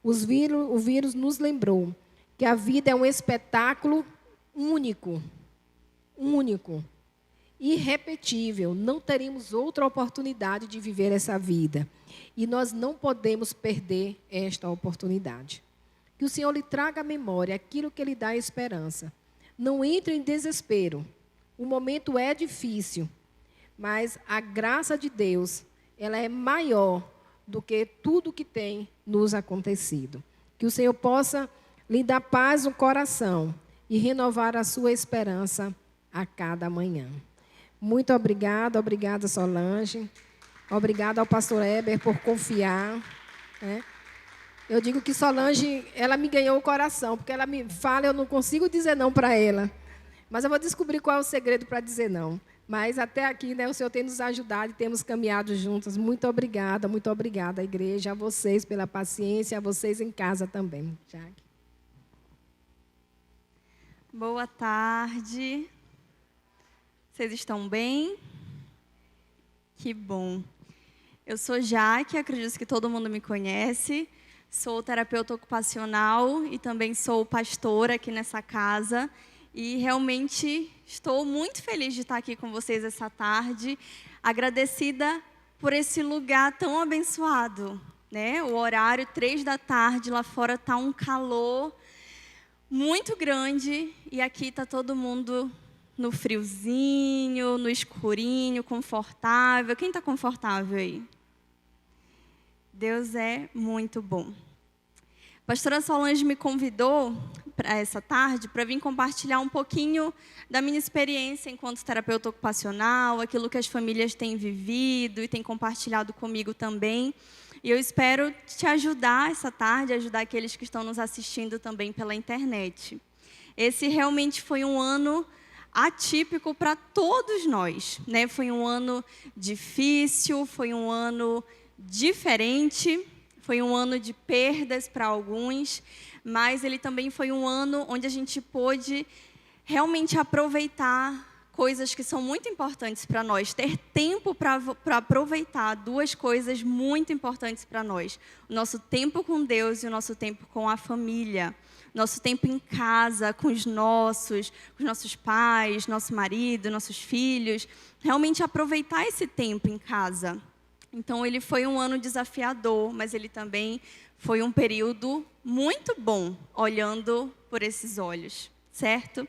o vírus nos lembrou que a vida é um espetáculo único, irrepetível. Não teremos outra oportunidade de viver essa vida. E nós não podemos perder esta oportunidade. Que o Senhor lhe traga à memória aquilo que lhe dá esperança. Não entre em desespero. O momento é difícil, mas a graça de Deus, ela é maior do que tudo que tem nos acontecido. Que o Senhor possa lhe dar paz no coração e renovar a sua esperança a cada manhã. Muito obrigada Solange. Obrigada ao pastor Heber por confiar. Né? Eu digo que Solange, ela me ganhou o coração, porque ela me fala, eu não consigo dizer não para ela. Mas eu vou descobrir qual é o segredo para dizer não. Mas até aqui, né, o Senhor tem nos ajudado e temos caminhado juntas. Muito obrigada, igreja, a vocês pela paciência, a vocês em casa também. Jaque. Boa tarde. Vocês estão bem? Que bom. Eu sou Jaque, acredito que todo mundo me conhece. Sou terapeuta ocupacional e também sou pastora aqui nessa casa. E realmente estou muito feliz de estar aqui com vocês essa tarde. Agradecida por esse lugar tão abençoado. Né? O horário, 15h, lá fora está um calor muito grande. E aqui está todo mundo no friozinho, no escurinho, confortável. Quem está confortável aí? Deus é muito bom. A pastora Solange me convidou para essa tarde para vir compartilhar um pouquinho da minha experiência enquanto terapeuta ocupacional, aquilo que as famílias têm vivido e têm compartilhado comigo também. E eu espero te ajudar essa tarde, ajudar aqueles que estão nos assistindo também pela internet. Esse realmente foi um ano atípico para todos nós, né? Foi um ano difícil, foi um ano diferente, foi um ano de perdas para alguns, mas ele também foi um ano onde a gente pôde realmente aproveitar coisas que são muito importantes para nós, ter tempo para aproveitar duas coisas muito importantes para nós: o nosso tempo com Deus e o nosso tempo com a família. Nosso tempo em casa, com os nossos pais, nosso marido, nossos filhos. Realmente aproveitar esse tempo em casa. Então, ele foi um ano desafiador, mas ele também foi um período muito bom, olhando por esses olhos, certo?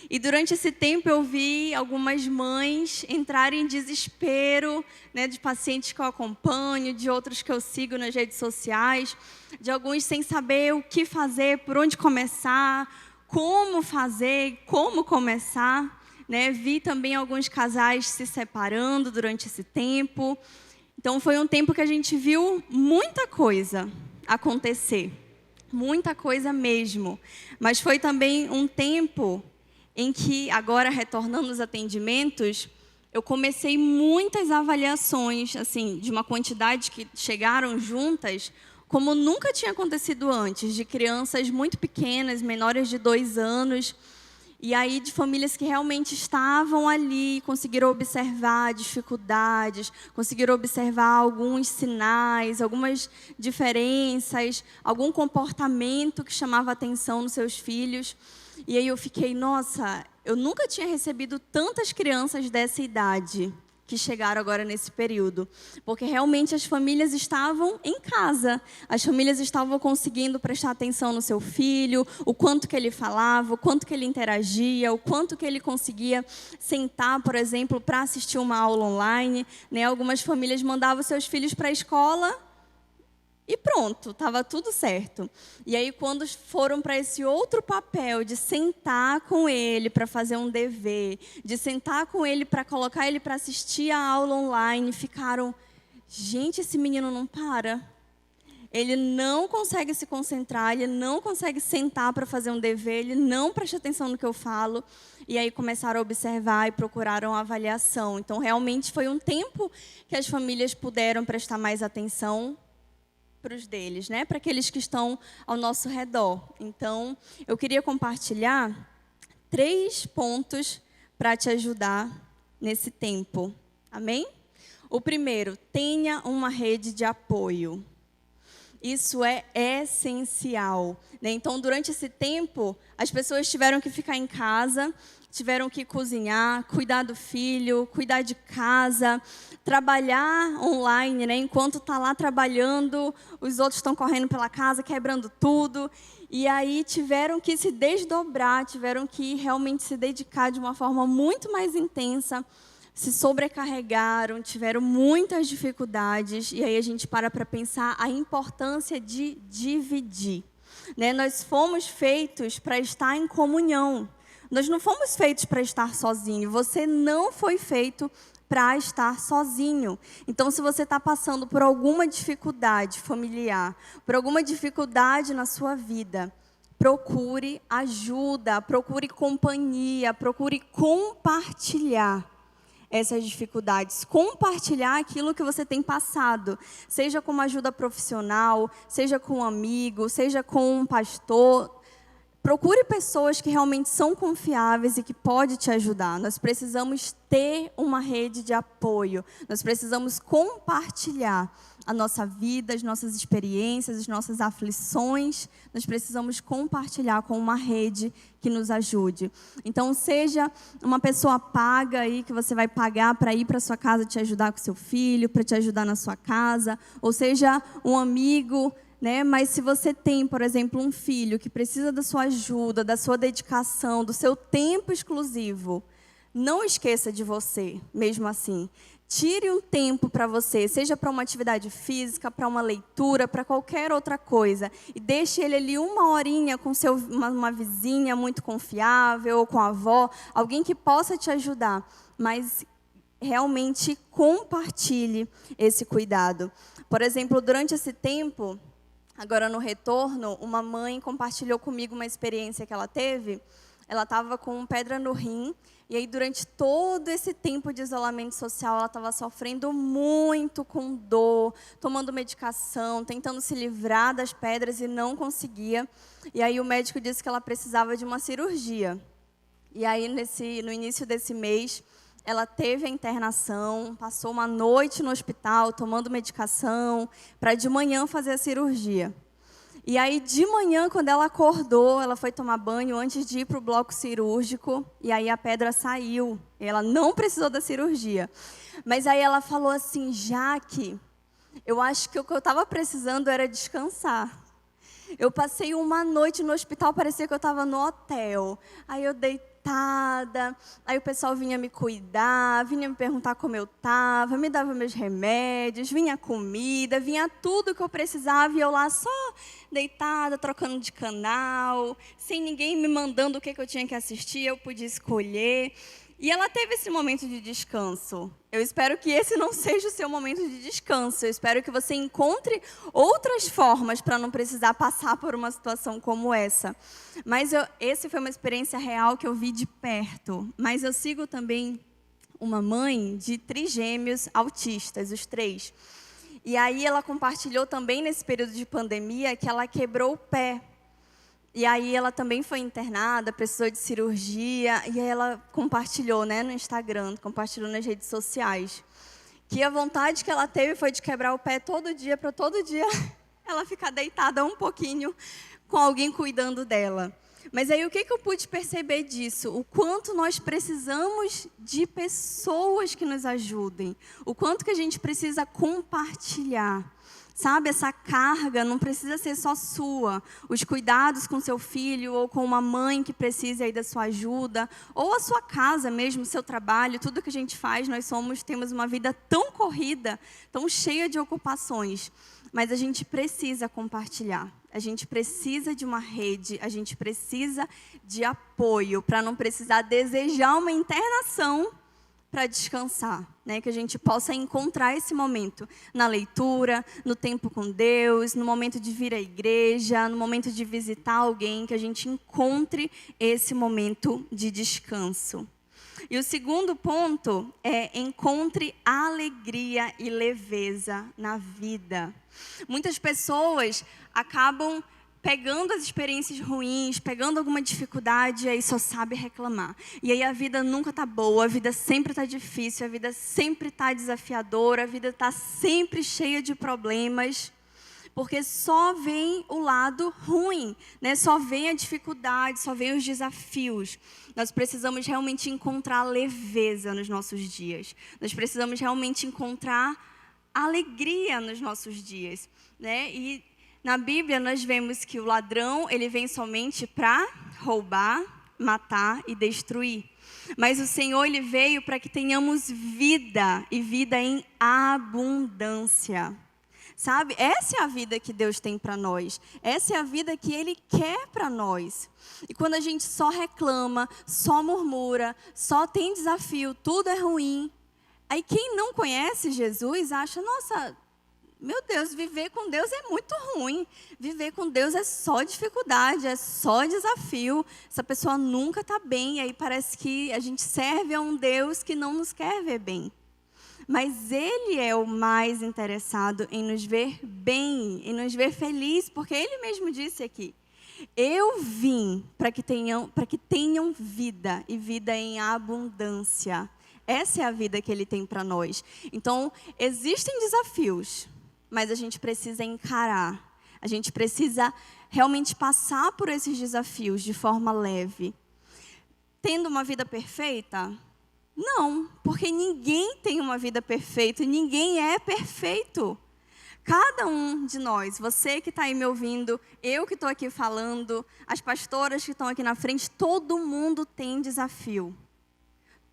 E durante esse tempo eu vi algumas mães entrarem em desespero, né, de pacientes que eu acompanho, de outros que eu sigo nas redes sociais, de alguns sem saber o que fazer, por onde começar, como fazer, como começar. Né? Vi também alguns casais se separando durante esse tempo. Então foi um tempo que a gente viu muita coisa acontecer, muita coisa mesmo. Mas foi também um tempo em que, agora retornando aos atendimentos, eu comecei muitas avaliações, assim, de uma quantidade que chegaram juntas, como nunca tinha acontecido antes, de crianças muito pequenas, menores de 2 anos. E aí, de famílias que realmente estavam ali, conseguiram observar dificuldades, conseguiram observar alguns sinais, algumas diferenças, algum comportamento que chamava atenção nos seus filhos. E aí eu fiquei, nossa, eu nunca tinha recebido tantas crianças dessa idade que chegaram agora nesse período, porque realmente as famílias estavam em casa, as famílias estavam conseguindo prestar atenção no seu filho, o quanto que ele falava, o quanto que ele interagia, o quanto que ele conseguia sentar, por exemplo, para assistir uma aula online, né? Algumas famílias mandavam seus filhos para a escola e pronto, estava tudo certo. E aí, quando foram para esse outro papel de sentar com ele para fazer um dever, de sentar com ele para colocar ele para assistir a aula online, ficaram, gente, esse menino não para. Ele não consegue se concentrar, ele não consegue sentar para fazer um dever, ele não presta atenção no que eu falo. E aí começaram a observar e procuraram a avaliação. Então, realmente foi um tempo que as famílias puderam prestar mais atenção para os deles, né? Para aqueles que estão ao nosso redor. Então, eu queria compartilhar 3 pontos para te ajudar nesse tempo. Amém? O primeiro, tenha uma rede de apoio. Isso é essencial, né? Então, durante esse tempo, as pessoas tiveram que ficar em casa, tiveram que cozinhar, cuidar do filho, cuidar de casa, trabalhar online, né? Enquanto está lá trabalhando, os outros estão correndo pela casa, quebrando tudo. E aí tiveram que se desdobrar, tiveram que realmente se dedicar de uma forma muito mais intensa, se sobrecarregaram, tiveram muitas dificuldades. E aí a gente para pensar a importância de dividir, né? Nós fomos feitos para estar em comunhão. Nós não fomos feitos para estar sozinho. Você não foi feito para estar sozinho. Então, se você está passando por alguma dificuldade familiar, por alguma dificuldade na sua vida, procure ajuda, procure companhia, procure compartilhar essas dificuldades, compartilhar aquilo que você tem passado, seja com uma ajuda profissional, seja com um amigo, seja com um pastor. Procure pessoas que realmente são confiáveis e que podem te ajudar. Nós precisamos ter uma rede de apoio. Nós precisamos compartilhar a nossa vida, as nossas experiências, as nossas aflições. Nós precisamos compartilhar com uma rede que nos ajude. Então, seja uma pessoa paga aí, que você vai pagar para ir para sua casa te ajudar com seu filho, para te ajudar na sua casa, ou seja, um amigo, né? Mas se você tem, por exemplo, um filho que precisa da sua ajuda, da sua dedicação, do seu tempo exclusivo, não esqueça de você, mesmo assim. Tire um tempo para você, seja para uma atividade física, para uma leitura, para qualquer outra coisa. E deixe ele ali 1 horinha com uma vizinha muito confiável, ou com a avó, alguém que possa te ajudar. Mas realmente compartilhe esse cuidado. Por exemplo, durante esse tempo, agora no retorno, uma mãe compartilhou comigo uma experiência que ela teve. Ela estava com pedra no rim, e aí durante todo esse tempo de isolamento social, ela estava sofrendo muito com dor, tomando medicação, tentando se livrar das pedras e não conseguia. E aí o médico disse que ela precisava de uma cirurgia. E aí no início desse mês, ela teve a internação, passou uma noite no hospital, tomando medicação, para de manhã fazer a cirurgia. E aí, de manhã, quando ela acordou, ela foi tomar banho antes de ir para o bloco cirúrgico, e aí a pedra saiu. Ela não precisou da cirurgia. Mas aí ela falou assim, Jaque, eu acho que o que eu estava precisando era descansar. Eu passei uma noite no hospital, parecia que eu estava no hotel. Aí eu deitada, aí o pessoal vinha me cuidar, vinha me perguntar como eu estava, me dava meus remédios, vinha comida, vinha tudo que eu precisava, e eu lá só deitada, trocando de canal, sem ninguém me mandando o que eu tinha que assistir, eu podia escolher. E ela teve esse momento de descanso. Eu espero que esse não seja o seu momento de descanso. Eu espero que você encontre outras formas para não precisar passar por uma situação como essa. Mas essa foi uma experiência real que eu vi de perto. Mas eu sigo também uma mãe de trigêmeos autistas, os 3. E aí ela compartilhou também nesse período de pandemia que ela quebrou o pé. E aí ela também foi internada, precisou de cirurgia, e aí ela compartilhou, né, no Instagram, compartilhou nas redes sociais, que a vontade que ela teve foi de quebrar o pé todo dia, para todo dia ela ficar deitada um pouquinho com alguém cuidando dela. Mas aí o que eu pude perceber disso? O quanto nós precisamos de pessoas que nos ajudem, o quanto que a gente precisa compartilhar. Sabe, essa carga não precisa ser só sua. Os cuidados com seu filho, ou com uma mãe que precisa aí da sua ajuda, ou a sua casa mesmo, o seu trabalho, tudo que a gente faz, temos uma vida tão corrida, tão cheia de ocupações. Mas a gente precisa compartilhar. A gente precisa de uma rede, a gente precisa de apoio, para não precisar desejar uma internação para descansar, né? Que a gente possa encontrar esse momento na leitura, no tempo com Deus, no momento de vir à igreja, no momento de visitar alguém, que a gente encontre esse momento de descanso. E o segundo ponto é: encontre alegria e leveza na vida. Muitas pessoas acabam pegando as experiências ruins, pegando alguma dificuldade, e aí só sabe reclamar. E aí a vida nunca está boa, a vida sempre está difícil, a vida sempre está desafiadora, a vida está sempre cheia de problemas, porque só vem o lado ruim, né? Só vem a dificuldade, só vem os desafios. Nós precisamos realmente encontrar leveza nos nossos dias. Nós precisamos realmente encontrar alegria nos nossos dias, né? E na Bíblia, nós vemos que o ladrão, ele vem somente para roubar, matar e destruir. Mas o Senhor, ele veio para que tenhamos vida, e vida em abundância. Sabe? Essa é a vida que Deus tem para nós. Essa é a vida que Ele quer para nós. E quando a gente só reclama, só murmura, só tem desafio, tudo é ruim. Aí quem não conhece Jesus acha: nossa, meu Deus, viver com Deus é muito ruim. Viver com Deus é só dificuldade, é só desafio. Essa pessoa nunca está bem. E aí parece que a gente serve a um Deus que não nos quer ver bem. Mas Ele é o mais interessado em nos ver bem, em nos ver felizes, porque Ele mesmo disse aqui: eu vim para que tenham vida, e vida em abundância. Essa é a vida que Ele tem para nós. Então, existem desafios, mas a gente precisa encarar. A gente precisa realmente passar por esses desafios de forma leve. Tendo uma vida perfeita? Não, porque ninguém tem uma vida perfeita, ninguém é perfeito. Cada um de nós, você que está aí me ouvindo, eu que estou aqui falando, as pastoras que estão aqui na frente, todo mundo tem desafio.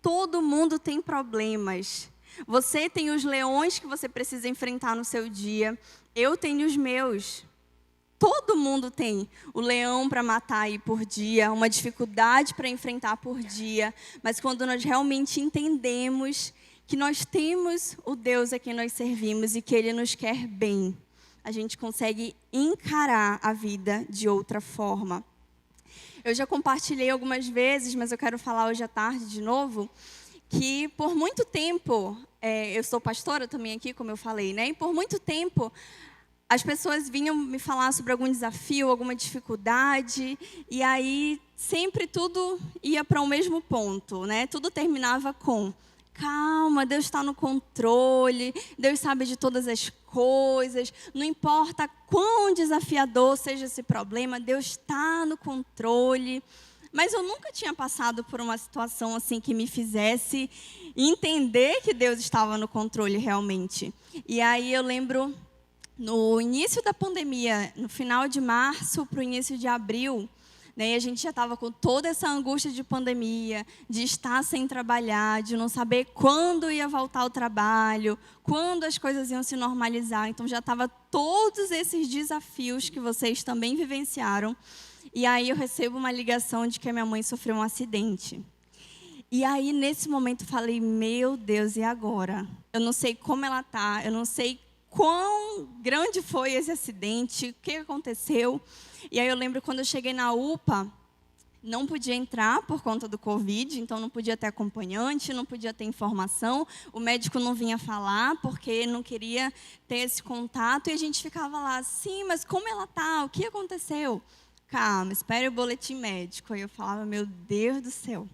Todo mundo tem problemas. Você tem os leões que você precisa enfrentar no seu dia, eu tenho os meus. Todo mundo tem o leão para matar aí por dia, uma dificuldade para enfrentar por dia. Mas quando nós realmente entendemos que nós temos o Deus a quem nós servimos e que Ele nos quer bem, a gente consegue encarar a vida de outra forma. Eu já compartilhei algumas vezes, mas eu quero falar hoje à tarde de novo, que por muito tempo, eu sou pastora também aqui, como eu falei, né? E por muito tempo as pessoas vinham me falar sobre algum desafio, alguma dificuldade, e aí sempre tudo ia para o mesmo ponto, né? Tudo terminava com: calma, Deus está no controle, Deus sabe de todas as coisas, não importa quão desafiador seja esse problema, Deus está no controle. Mas eu nunca tinha passado por uma situação assim que me fizesse entender que Deus estava no controle realmente. E aí eu lembro, no início da pandemia, no final de março para o início de abril, né, e a gente já estava com toda essa angústia de pandemia, de estar sem trabalhar, de não saber quando ia voltar ao trabalho, quando as coisas iam se normalizar. Então já estava todos esses desafios que vocês também vivenciaram. E aí eu recebo uma ligação de que a minha mãe sofreu um acidente. E aí nesse momento eu falei: meu Deus, e agora? Eu não sei como ela está, eu não sei quão grande foi esse acidente, o que aconteceu. E aí eu lembro quando eu cheguei na UPA, não podia entrar por conta do Covid, então não podia ter acompanhante, não podia ter informação, o médico não vinha falar porque não queria ter esse contato, e a gente ficava lá: sim, mas como ela está? O que aconteceu? calma, espere o boletim médico. Aí eu falava, meu Deus do céu.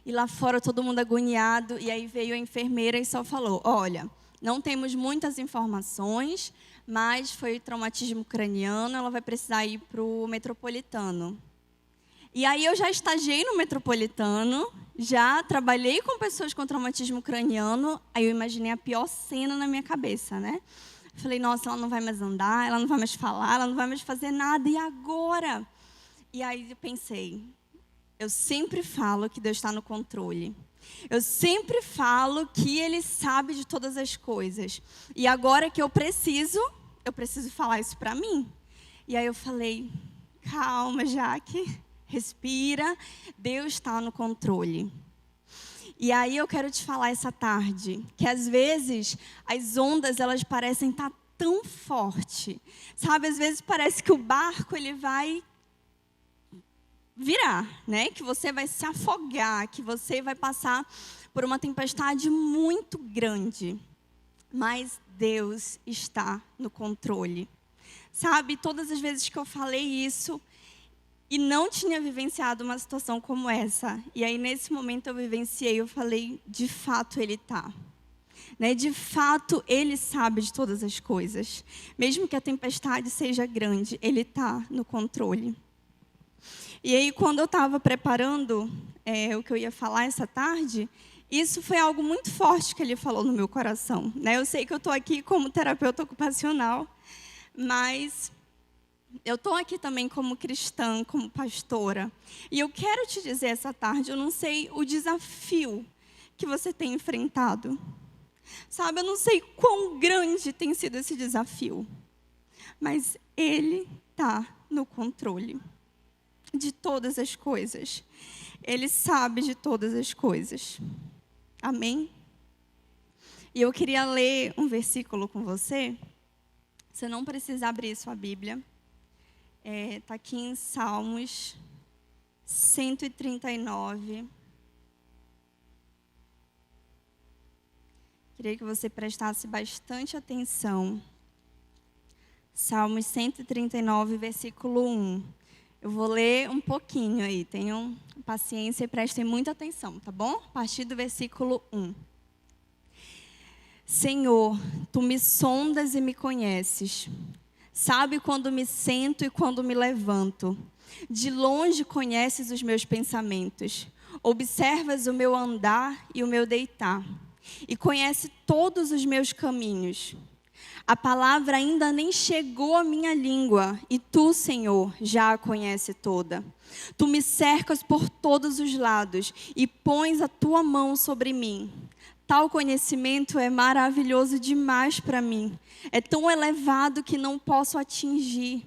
E lá fora todo mundo agoniado, e aí veio a enfermeira e só falou, olha, não temos muitas informações, mas foi traumatismo craniano, ela vai precisar ir para o Metropolitano. E aí eu já estagiei no Metropolitano, já trabalhei com pessoas com traumatismo craniano, aí eu imaginei a pior cena na minha cabeça, né? Falei, nossa, ela não vai mais andar, ela não vai mais falar, ela não vai mais fazer nada, e agora? E aí eu pensei, eu sempre falo que Deus está no controle. Eu sempre falo que Ele sabe de todas as coisas. E agora que eu preciso falar isso para mim. E aí eu falei, calma, Jaque, respira, Deus está no controle. E aí eu quero te falar essa tarde, que às vezes as ondas elas parecem estar tão forte, sabe? Às vezes parece que o barco ele vai virar, né? Que você vai se afogar, que você vai passar por uma tempestade muito grande. Mas Deus está no controle. Sabe? Todas as vezes que eu falei isso e não tinha vivenciado uma situação como essa. E aí, nesse momento, eu vivenciei, eu falei, de fato, Ele está. Né? De fato, Ele sabe de todas as coisas. Mesmo que a tempestade seja grande, Ele está no controle. E aí, quando eu estava preparando o que eu ia falar essa tarde, isso foi algo muito forte que Ele falou no meu coração. Né? Eu sei que eu estou aqui como terapeuta ocupacional, mas eu estou aqui também como cristã, como pastora. E eu quero te dizer essa tarde, eu não sei o desafio que você tem enfrentado. Sabe, eu não sei quão grande tem sido esse desafio. Mas Ele está no controle de todas as coisas. Ele sabe de todas as coisas. Amém? E eu queria ler um versículo com você. Você não precisa abrir sua Bíblia. Está aqui em Salmos 139. Queria que você prestasse bastante atenção. Salmos 139, versículo 1. Eu vou ler um pouquinho aí. Tenham paciência e prestem muita atenção, tá bom? A partir do versículo 1. Senhor, Tu me sondas e me conheces. Sabe quando me sento e quando me levanto. De longe conheces os meus pensamentos. Observas o meu andar e o meu deitar. E conhece todos os meus caminhos. A palavra ainda nem chegou à minha língua. E Tu, Senhor, já a conhece toda. Tu me cercas por todos os lados. E pões a Tua mão sobre mim. Tal conhecimento é maravilhoso demais para mim. É tão elevado que não posso atingir.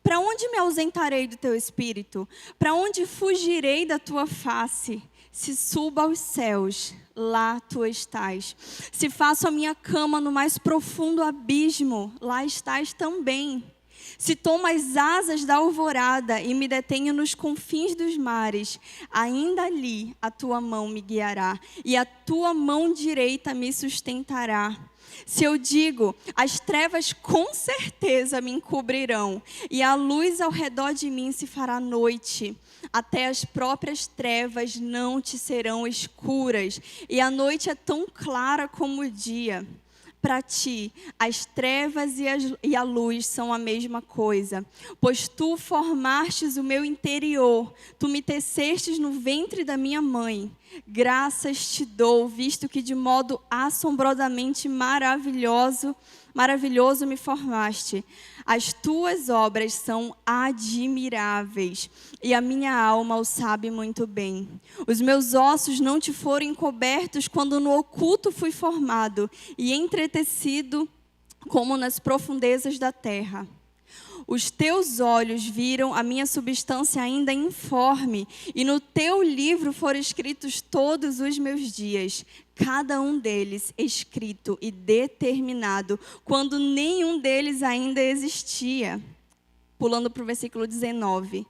Para onde me ausentarei do Teu Espírito? Para onde fugirei da Tua face? Se subo aos céus, lá Tu estás. Se faço a minha cama no mais profundo abismo, lá estás também. Se tomo as asas da alvorada e me detenho nos confins dos mares, ainda ali a Tua mão me guiará e a Tua mão direita me sustentará. Se eu digo, as trevas com certeza me encobrirão e a luz ao redor de mim se fará noite, até as próprias trevas não te serão escuras e a noite é tão clara como o dia. Para Ti, as trevas e a luz são a mesma coisa, pois Tu formastes o meu interior, Tu me tecestes no ventre da minha mãe. Graças Te dou, visto que de modo assombrosamente maravilhoso me formaste. As Tuas obras são admiráveis, e a minha alma o sabe muito bem. Os meus ossos não Te foram encobertos quando no oculto fui formado, e entretecido como nas profundezas da terra. Os Teus olhos viram a minha substância ainda informe, e no Teu livro foram escritos todos os meus dias, cada um deles escrito e determinado, quando nenhum deles ainda existia. Pulando para o versículo 19.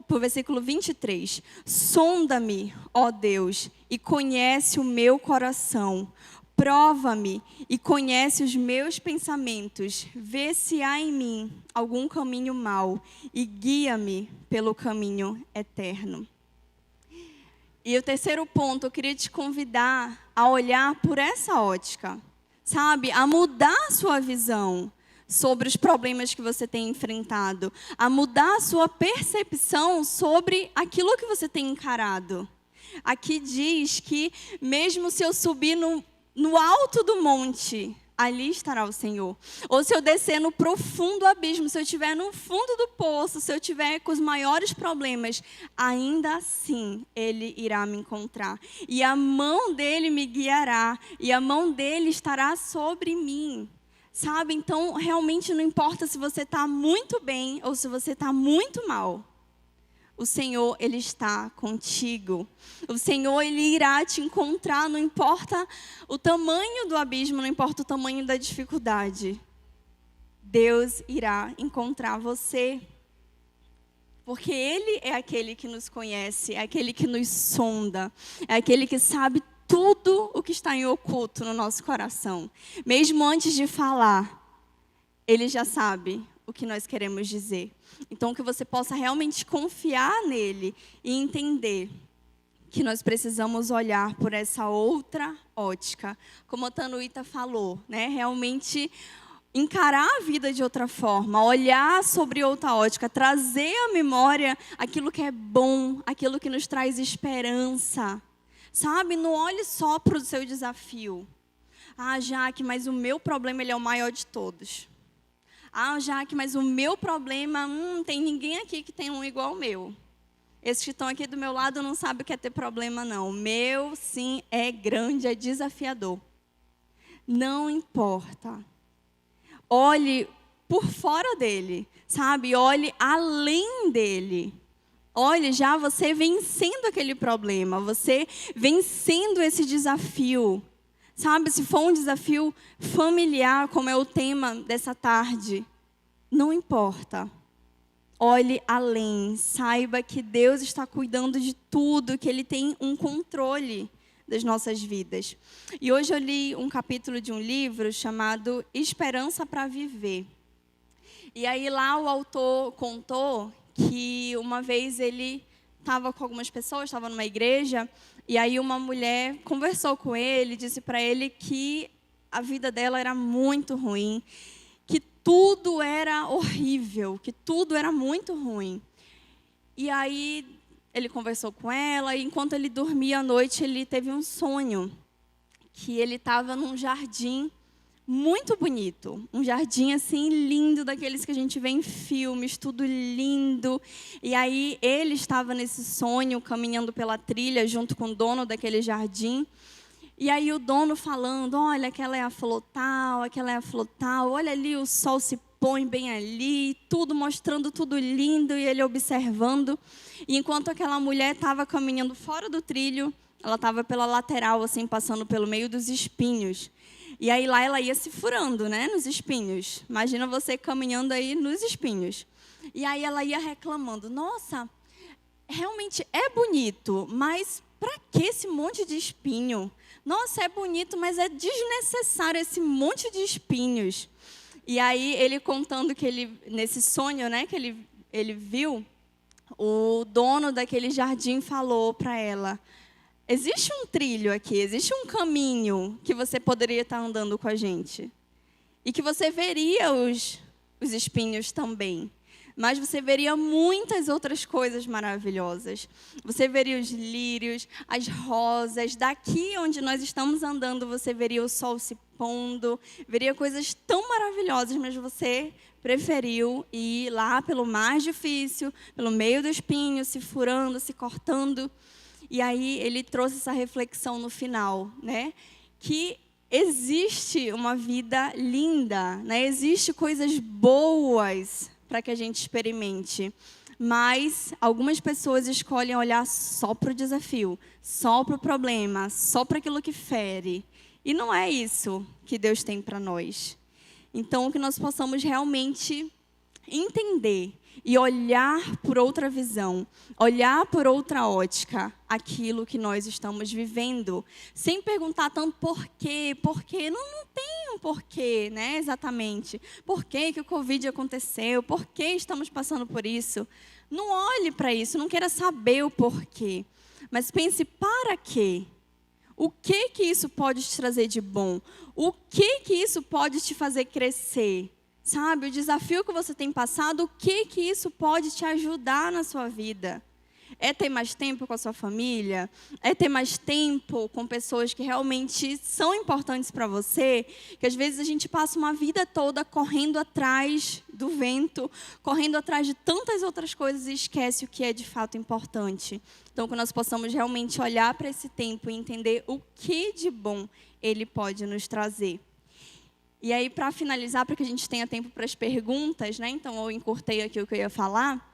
Para o versículo 23. Sonda-me, ó Deus, e conhece o meu coração. Prova-me e conhece os meus pensamentos. Vê se há em mim algum caminho mau e guia-me pelo caminho eterno. E o terceiro ponto, eu queria te convidar a olhar por essa ótica, sabe? A mudar a sua visão sobre os problemas que você tem enfrentado, a mudar a sua percepção sobre aquilo que você tem encarado. Aqui diz que mesmo se eu subir no alto do monte, ali estará o Senhor. Ou se eu descer no profundo abismo, se eu estiver no fundo do poço, se eu estiver com os maiores problemas, ainda assim Ele irá me encontrar. E a mão dEle me guiará, e a mão dEle estará sobre mim. Sabe? Então, realmente não importa se você está muito bem ou se você está muito mal. O Senhor, Ele está contigo. O Senhor, Ele irá te encontrar, não importa o tamanho do abismo, não importa o tamanho da dificuldade. Deus irá encontrar você. Porque Ele é aquele que nos conhece, é aquele que nos sonda, é aquele que sabe tudo o que está em oculto no nosso coração. Mesmo antes de falar, Ele já sabe o que nós queremos dizer. Então, que você possa realmente confiar nele e entender que nós precisamos olhar por essa outra ótica. Como a Tanuíta falou, né? Realmente encarar a vida de outra forma, olhar sobre outra ótica, trazer à memória aquilo que é bom, aquilo que nos traz esperança. Sabe? Não olhe só para o seu desafio. Ah, Jaque, mas o meu problema ele é o maior de todos. Ah, Jaque, mas o meu problema, tem ninguém aqui que tem um igual ao meu. Esses que estão aqui do meu lado não sabem o que é ter problema, não. O meu, sim, é grande, é desafiador. Não importa. Olhe por fora dele, sabe? Olhe além dele. Olhe já você vencendo aquele problema, você vencendo esse desafio. Sabe, se for um desafio familiar, como é o tema dessa tarde, não importa. Olhe além, saiba que Deus está cuidando de tudo, que Ele tem um controle das nossas vidas. E hoje eu li um capítulo de um livro chamado Esperança para Viver. E aí lá o autor contou que uma vez ele estava com algumas pessoas, estava numa igreja, e aí uma mulher conversou com ele, disse para ele que a vida dela era muito ruim, que tudo era horrível, que tudo era muito ruim. E aí ele conversou com ela, e enquanto ele dormia à noite, ele teve um sonho, que ele estava num jardim muito bonito, um jardim assim lindo, daqueles que a gente vê em filmes, tudo lindo. E aí ele estava nesse sonho, caminhando pela trilha junto com o dono daquele jardim. E aí o dono falando, olha, aquela é a flor tal, aquela é a flor tal, olha ali o sol se põe bem ali, tudo mostrando tudo lindo, e ele observando. E enquanto aquela mulher estava caminhando fora do trilho, ela estava pela lateral, assim, passando pelo meio dos espinhos. E aí lá ela ia se furando, né, nos espinhos. Imagina você caminhando aí nos espinhos. E aí ela ia reclamando, nossa, realmente é bonito, mas para que esse monte de espinho? Nossa, é bonito, mas é desnecessário esse monte de espinhos. E aí ele contando que ele, nesse sonho, né, que ele viu, o dono daquele jardim falou para ela, existe um trilho aqui, existe um caminho que você poderia estar andando com a gente. E que você veria os espinhos também. Mas você veria muitas outras coisas maravilhosas. Você veria os lírios, as rosas. Daqui onde nós estamos andando, você veria o sol se pondo. Veria coisas tão maravilhosas, mas você preferiu ir lá pelo mais difícil, pelo meio do espinho, se furando, se cortando. E aí ele trouxe essa reflexão no final, né? Que existe uma vida linda, né? Existe coisas boas para que a gente experimente. Mas algumas pessoas escolhem olhar só para o desafio, só para o problema, só para aquilo que fere. E não é isso que Deus tem para nós. Então, que nós possamos realmente entender e olhar por outra visão, olhar por outra ótica aquilo que nós estamos vivendo, sem perguntar tanto por quê, não tem um porquê, né, exatamente. Por que que o Covid aconteceu? Por que estamos passando por isso? Não olhe para isso, não queira saber o porquê, mas pense para quê? O que que isso pode te trazer de bom? O que que isso pode te fazer crescer? Sabe, o desafio que você tem passado, o que que isso pode te ajudar na sua vida? É ter mais tempo com a sua família? É ter mais tempo com pessoas que realmente são importantes para você? Que às vezes a gente passa uma vida toda correndo atrás do vento, correndo atrás de tantas outras coisas e esquece o que é de fato importante. Então, que nós possamos realmente olhar para esse tempo e entender o que de bom ele pode nos trazer. E aí, para finalizar, para que a gente tenha tempo para as perguntas, né? Então, eu encurtei aqui o que eu ia falar.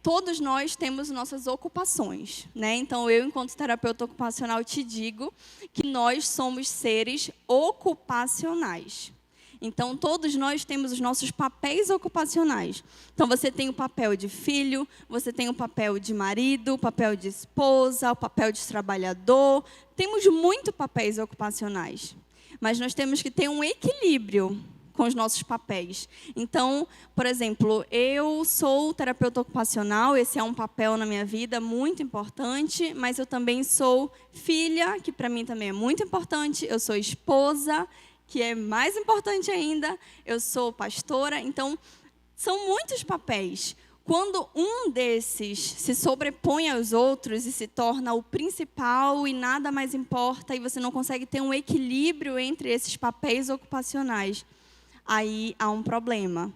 Todos nós temos nossas ocupações, né? Então, eu, enquanto terapeuta ocupacional, te digo que nós somos seres ocupacionais. Então, todos nós temos os nossos papéis ocupacionais. Então, você tem o papel de filho, você tem o papel de marido, o papel de esposa, o papel de trabalhador. Temos muitos papéis ocupacionais. Mas nós temos que ter um equilíbrio com os nossos papéis. Então, por exemplo, eu sou terapeuta ocupacional, esse é um papel na minha vida muito importante, mas eu também sou filha, que para mim também é muito importante, eu sou esposa, que é mais importante ainda, eu sou pastora, então, são muitos papéis. Quando um desses se sobrepõe aos outros e se torna o principal e nada mais importa, e você não consegue ter um equilíbrio entre esses papéis ocupacionais, aí há um problema.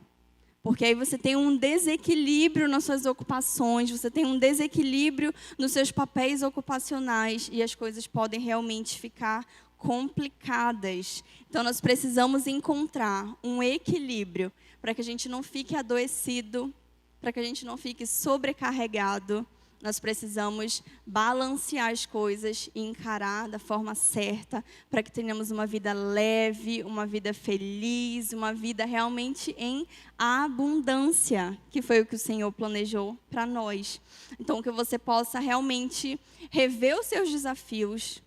Porque aí você tem um desequilíbrio nas suas ocupações, você tem um desequilíbrio nos seus papéis ocupacionais e as coisas podem realmente ficar complicadas. Então, nós precisamos encontrar um equilíbrio para que a gente não fique adoecido, para que a gente não fique sobrecarregado. Nós precisamos balancear as coisas e encarar da forma certa para que tenhamos uma vida leve, uma vida feliz, uma vida realmente em abundância, que foi o que o Senhor planejou para nós. Então, que você possa realmente rever os seus desafios,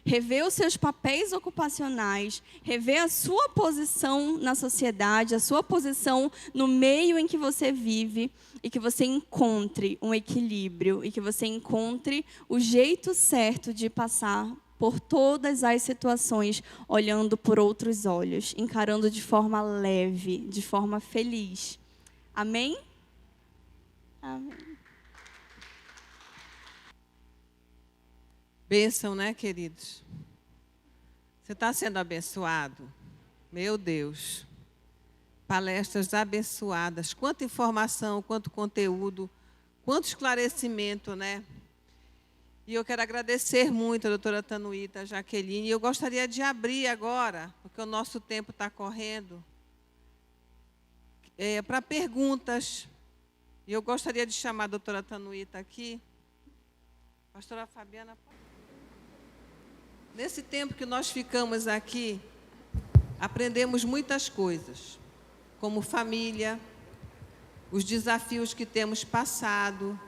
rever os seus papéis ocupacionais, rever a sua posição na sociedade, a sua posição no meio em que você vive, e que você encontre um equilíbrio, e que você encontre o jeito certo de passar por todas as situações, olhando por outros olhos, encarando de forma leve, de forma feliz. Amém? Amém. Bênção, né, queridos? Você está sendo abençoado? Meu Deus. Palestras abençoadas. Quanta informação, quanto conteúdo, quanto esclarecimento, né? E eu quero agradecer muito a doutora Tanuíta, a Jaqueline. E eu gostaria de abrir agora, porque o nosso tempo está correndo, para perguntas. E eu gostaria de chamar a doutora Tanuíta aqui. Pastora Fabiana. Nesse tempo que nós ficamos aqui, aprendemos muitas coisas, como família, os desafios que temos passado.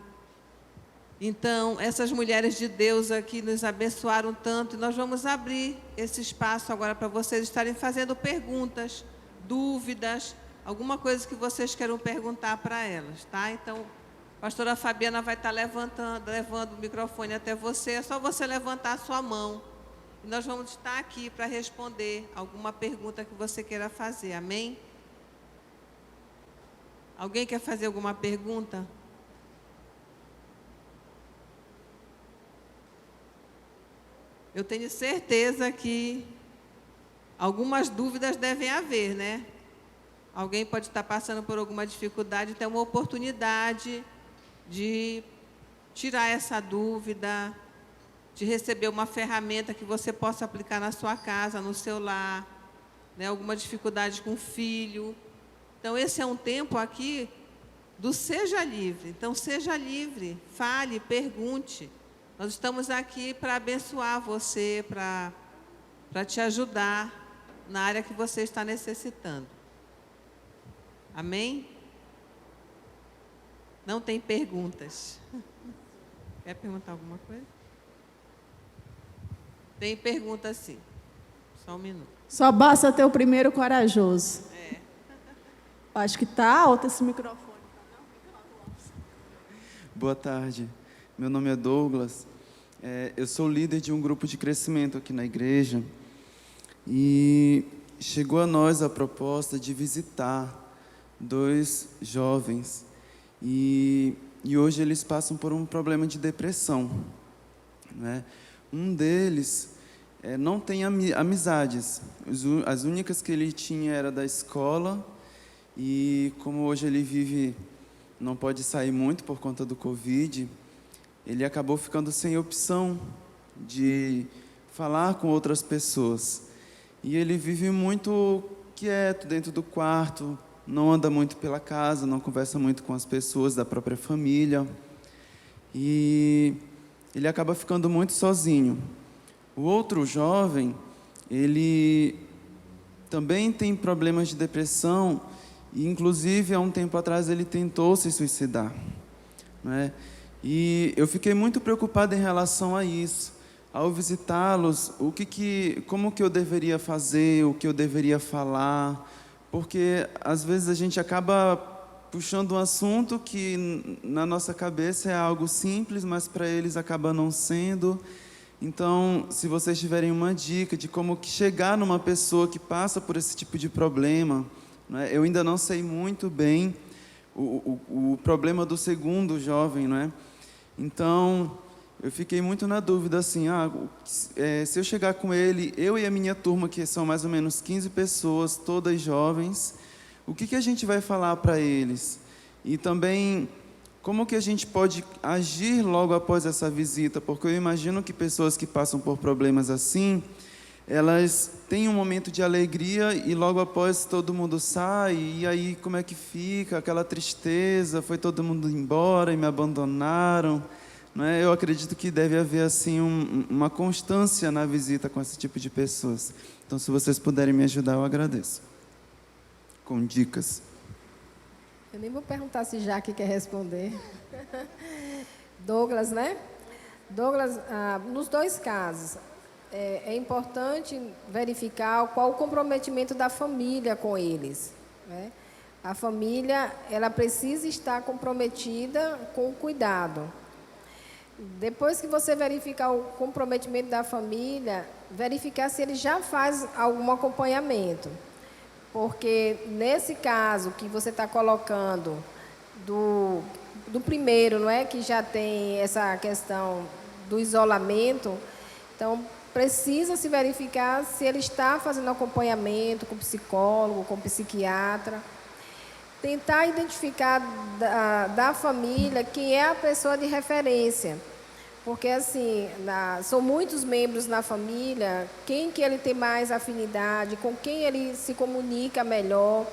Então, essas mulheres de Deus aqui nos abençoaram tanto, e nós vamos abrir esse espaço agora para vocês estarem fazendo perguntas, dúvidas, alguma coisa que vocês queiram perguntar para elas, tá? Então, a pastora Fabiana vai estar levando o microfone até você, é só você levantar a sua mão. E nós vamos estar aqui para responder alguma pergunta que você queira fazer, amém? Alguém quer fazer alguma pergunta? Eu tenho certeza que algumas dúvidas devem haver, né? Alguém pode estar passando por alguma dificuldade, tem uma oportunidade de tirar essa dúvida, de receber uma ferramenta que você possa aplicar na sua casa, no seu lar, né? Alguma dificuldade com o filho. Então, esse é um tempo aqui do Seja Livre. Então, seja livre, fale, pergunte. Nós estamos aqui para abençoar você, para te ajudar na área que você está necessitando. Amém? Não tem perguntas. Quer perguntar alguma coisa? Tem pergunta sim. Só um minuto. Só basta ter o primeiro corajoso. Acho que está alto esse microfone. Boa tarde. Meu nome é Douglas. Eu sou líder de um grupo de crescimento aqui na igreja. E chegou a nós a proposta de visitar 2 jovens. E hoje eles passam por um problema de depressão, né? Um deles não tem amizades. As únicas que ele tinha era da escola. E como hoje ele vive, não pode sair muito por conta do Covid, ele acabou ficando sem opção de falar com outras pessoas. E ele vive muito quieto dentro do quarto, não anda muito pela casa, não conversa muito com as pessoas da própria família. E ele acaba ficando muito sozinho. O outro jovem, ele também tem problemas de depressão, e inclusive há um tempo atrás ele tentou se suicidar, né? E eu fiquei muito preocupado em relação a isso. Ao visitá-los, como que eu deveria fazer, o que eu deveria falar, porque às vezes a gente acaba puxando um assunto que na nossa cabeça é algo simples, mas para eles acaba não sendo. Então, se vocês tiverem uma dica de como que chegar numa pessoa que passa por esse tipo de problema, né? Eu ainda não sei muito bem o problema do segundo jovem, né? Então, eu fiquei muito na dúvida, assim, se eu chegar com ele, eu e a minha turma, que são mais ou menos 15 pessoas, todas jovens, o que a gente vai falar para eles? E também, como que a gente pode agir logo após essa visita? Porque eu imagino que pessoas que passam por problemas assim, elas têm um momento de alegria e logo após todo mundo sai, e aí como é que fica? Aquela tristeza, foi todo mundo embora e me abandonaram, não é? Eu acredito que deve haver assim uma constância na visita com esse tipo de pessoas. Então, se vocês puderem me ajudar, eu agradeço. Com dicas. Eu nem vou perguntar se Jaque quer responder. Douglas, né? Douglas, nos 2 casos, é importante verificar qual o comprometimento da família com eles, né? A família, ela precisa estar comprometida com o cuidado. Depois que você verificar o comprometimento da família, verificar se ele já faz algum acompanhamento. Porque nesse caso que você está colocando do primeiro, não é, que já tem essa questão do isolamento, então precisa se verificar se ele está fazendo acompanhamento com psicólogo, com psiquiatra. Tentar identificar da família quem é a pessoa de referência. Porque, assim, são muitos membros na família, quem que ele tem mais afinidade, com quem ele se comunica melhor,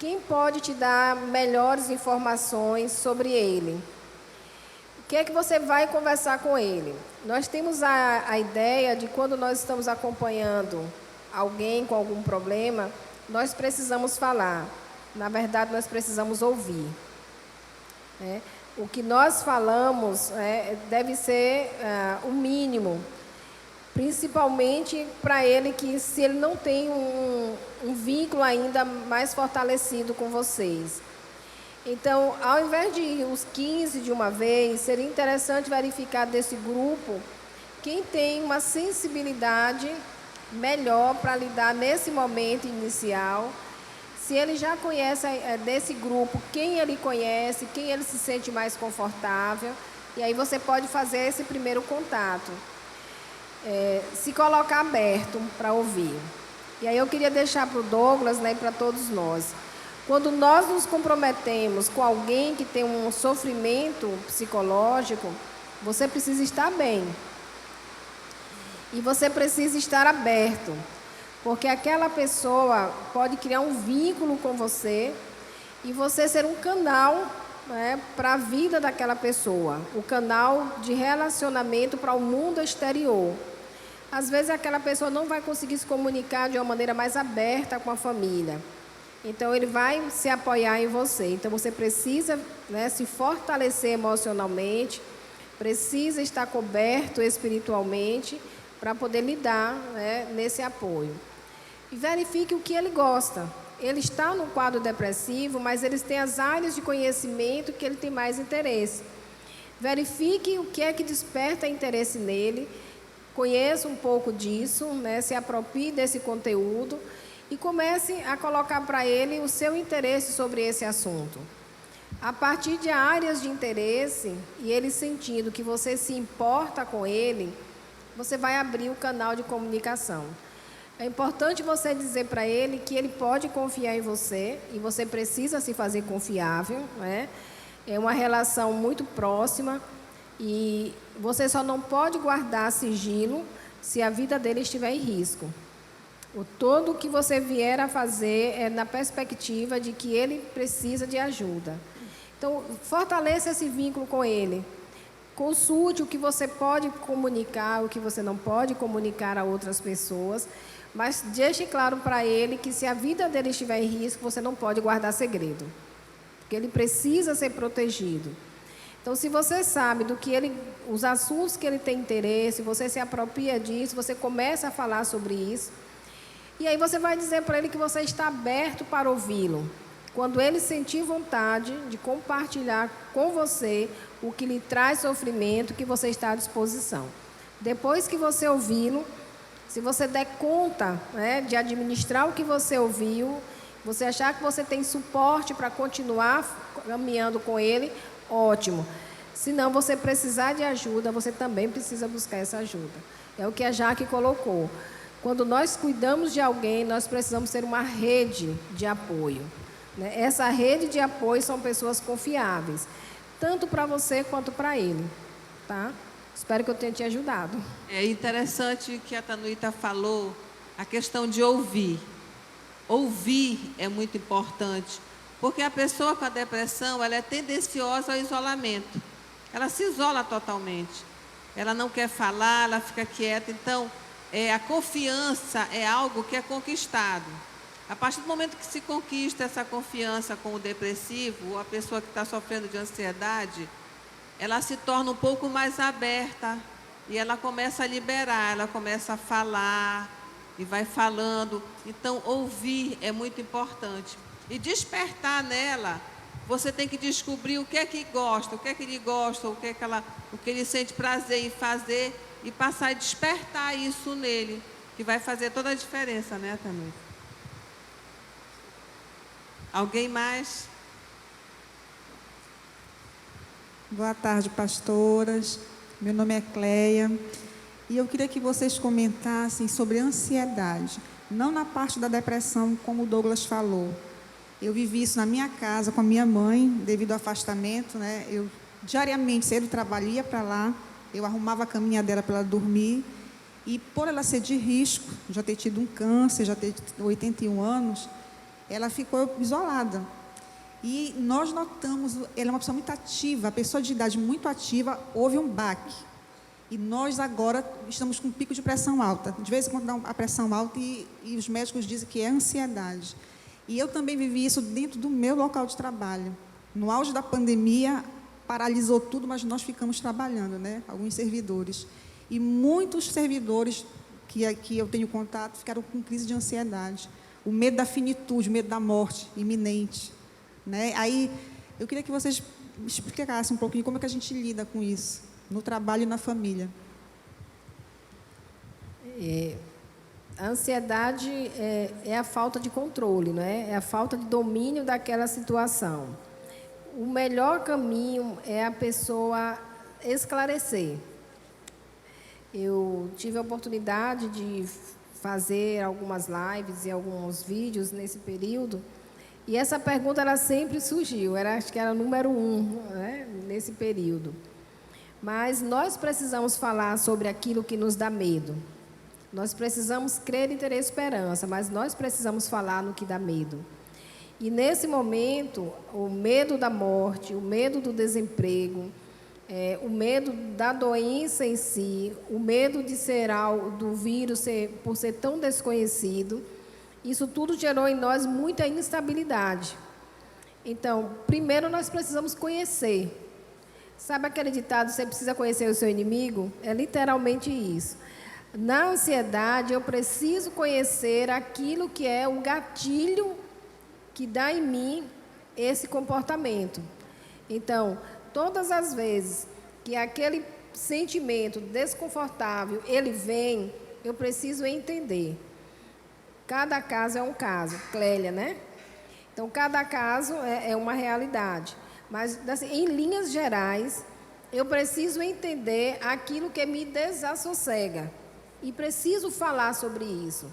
quem pode te dar melhores informações sobre ele. O que é que você vai conversar com ele? Nós temos a ideia de quando nós estamos acompanhando alguém com algum problema, nós precisamos falar. Na verdade, nós precisamos ouvir, né? O que nós falamos deve ser o mínimo, principalmente para ele que, se ele não tem um vínculo ainda mais fortalecido com vocês. Então, ao invés de ir os 15 de uma vez, seria interessante verificar desse grupo quem tem uma sensibilidade melhor para lidar nesse momento inicial. Se ele já conhece desse grupo, quem ele conhece, quem ele se sente mais confortável, e aí você pode fazer esse primeiro contato. Se colocar aberto para ouvir. E aí eu queria deixar para o Douglas, né, e para todos nós. Quando nós nos comprometemos com alguém que tem um sofrimento psicológico, você precisa estar bem. E você precisa estar aberto. Porque aquela pessoa pode criar um vínculo com você e você ser um canal, né, para a vida daquela pessoa, o canal de relacionamento para o mundo exterior. Às vezes aquela pessoa não vai conseguir se comunicar de uma maneira mais aberta com a família. Então, ele vai se apoiar em você. Então, você precisa, né, se fortalecer emocionalmente, precisa estar coberto espiritualmente para poder lidar, né, nesse apoio. E verifique o que ele gosta. Ele está no quadro depressivo, mas eles têm as áreas de conhecimento que ele tem mais interesse. Verifique o que é que desperta interesse nele, conheça um pouco disso, né, se aproprie desse conteúdo e comece a colocar para ele o seu interesse sobre esse assunto. A partir de áreas de interesse, e ele sentindo que você se importa com ele, você vai abrir o canal de comunicação. É importante você dizer para ele que ele pode confiar em você e você precisa se fazer confiável, né? É uma relação muito próxima e você só não pode guardar sigilo se a vida dele estiver em risco. Todo o que você vier a fazer é na perspectiva de que ele precisa de ajuda. Então, fortaleça esse vínculo com ele. Consulte o que você pode comunicar, o que você não pode comunicar a outras pessoas, mas deixe claro para ele que se a vida dele estiver em risco, você não pode guardar segredo, porque ele precisa ser protegido. Então, se você sabe os assuntos que ele tem interesse, você se apropria disso, você começa a falar sobre isso, e aí você vai dizer para ele que você está aberto para ouvi-lo. Quando ele sentir vontade de compartilhar com você o que lhe traz sofrimento, que você está à disposição. Depois que você ouvi-lo, se você der conta, né, de administrar o que você ouviu, você achar que você tem suporte para continuar caminhando com ele, ótimo. Se não você precisar de ajuda, você também precisa buscar essa ajuda. É o que a Jaque colocou. Quando nós cuidamos de alguém, nós precisamos ser uma rede de apoio. Essa rede de apoio são pessoas confiáveis, tanto para você quanto para ele, tá? Espero que eu tenha te ajudado. É interessante que a Tanuíta falou, a questão de ouvir. Ouvir é muito importante, porque a pessoa com a depressão, ela é tendenciosa ao isolamento. Ela se isola totalmente. Ela não quer falar, ela fica quieta. Então, a confiança é algo que é conquistado. A partir do momento que se conquista essa confiança com o depressivo, ou a pessoa que está sofrendo de ansiedade, ela se torna um pouco mais aberta e ela começa a liberar, ela começa a falar e vai falando. Então, ouvir é muito importante. E despertar nela, você tem que descobrir o que é que gosta, o que é que ele gosta, o que ele sente prazer em fazer e passar a despertar isso nele, que vai fazer toda a diferença, né, Tanuíta? Alguém mais? Boa tarde, pastoras. Meu nome é Cleia. E eu queria que vocês comentassem sobre ansiedade. Não na parte da depressão, como o Douglas falou. Eu vivi isso na minha casa com a minha mãe, devido ao afastamento, né? Eu diariamente, cedo, trabalhava para lá. Eu arrumava a caminha dela para ela dormir. E por ela ser de risco, já ter tido um câncer, já ter 81 anos... ela ficou isolada. E nós notamos, ela é uma pessoa muito ativa, a pessoa de idade muito ativa, houve um baque. E nós agora estamos com um pico de pressão alta. De vez em quando dá a pressão alta e os médicos dizem que é ansiedade. E eu também vivi isso dentro do meu local de trabalho. No auge da pandemia, paralisou tudo, mas nós ficamos trabalhando, né? Alguns servidores. E muitos servidores que eu tenho contato ficaram com crise de ansiedade. O medo da finitude, o medo da morte iminente, né? Aí, eu queria que vocês explicassem um pouquinho como é que a gente lida com isso, no trabalho e na família. A ansiedade é a falta de controle, né? É a falta de domínio daquela situação. O melhor caminho é a pessoa esclarecer. Eu tive a oportunidade de fazer algumas lives e alguns vídeos nesse período, e essa pergunta ela sempre surgiu, acho que era o número 1, né, nesse período. Mas nós precisamos falar sobre aquilo que nos dá medo. Nós precisamos crer e ter esperança, mas nós precisamos falar no que dá medo. E nesse momento, o medo da morte, o medo do desemprego, o medo da doença em si, o medo de do vírus por ser tão desconhecido, isso tudo gerou em nós muita instabilidade. Então, primeiro nós precisamos conhecer. Sabe aquele ditado, você precisa conhecer o seu inimigo? É literalmente isso. Na ansiedade, eu preciso conhecer aquilo que é o gatilho que dá em mim esse comportamento. Então, todas as vezes que aquele sentimento desconfortável, ele vem, eu preciso entender. Cada caso é um caso, Clélia, né? Então, cada caso é uma realidade. Mas, assim, em linhas gerais, eu preciso entender aquilo que me desassossega. E preciso falar sobre isso.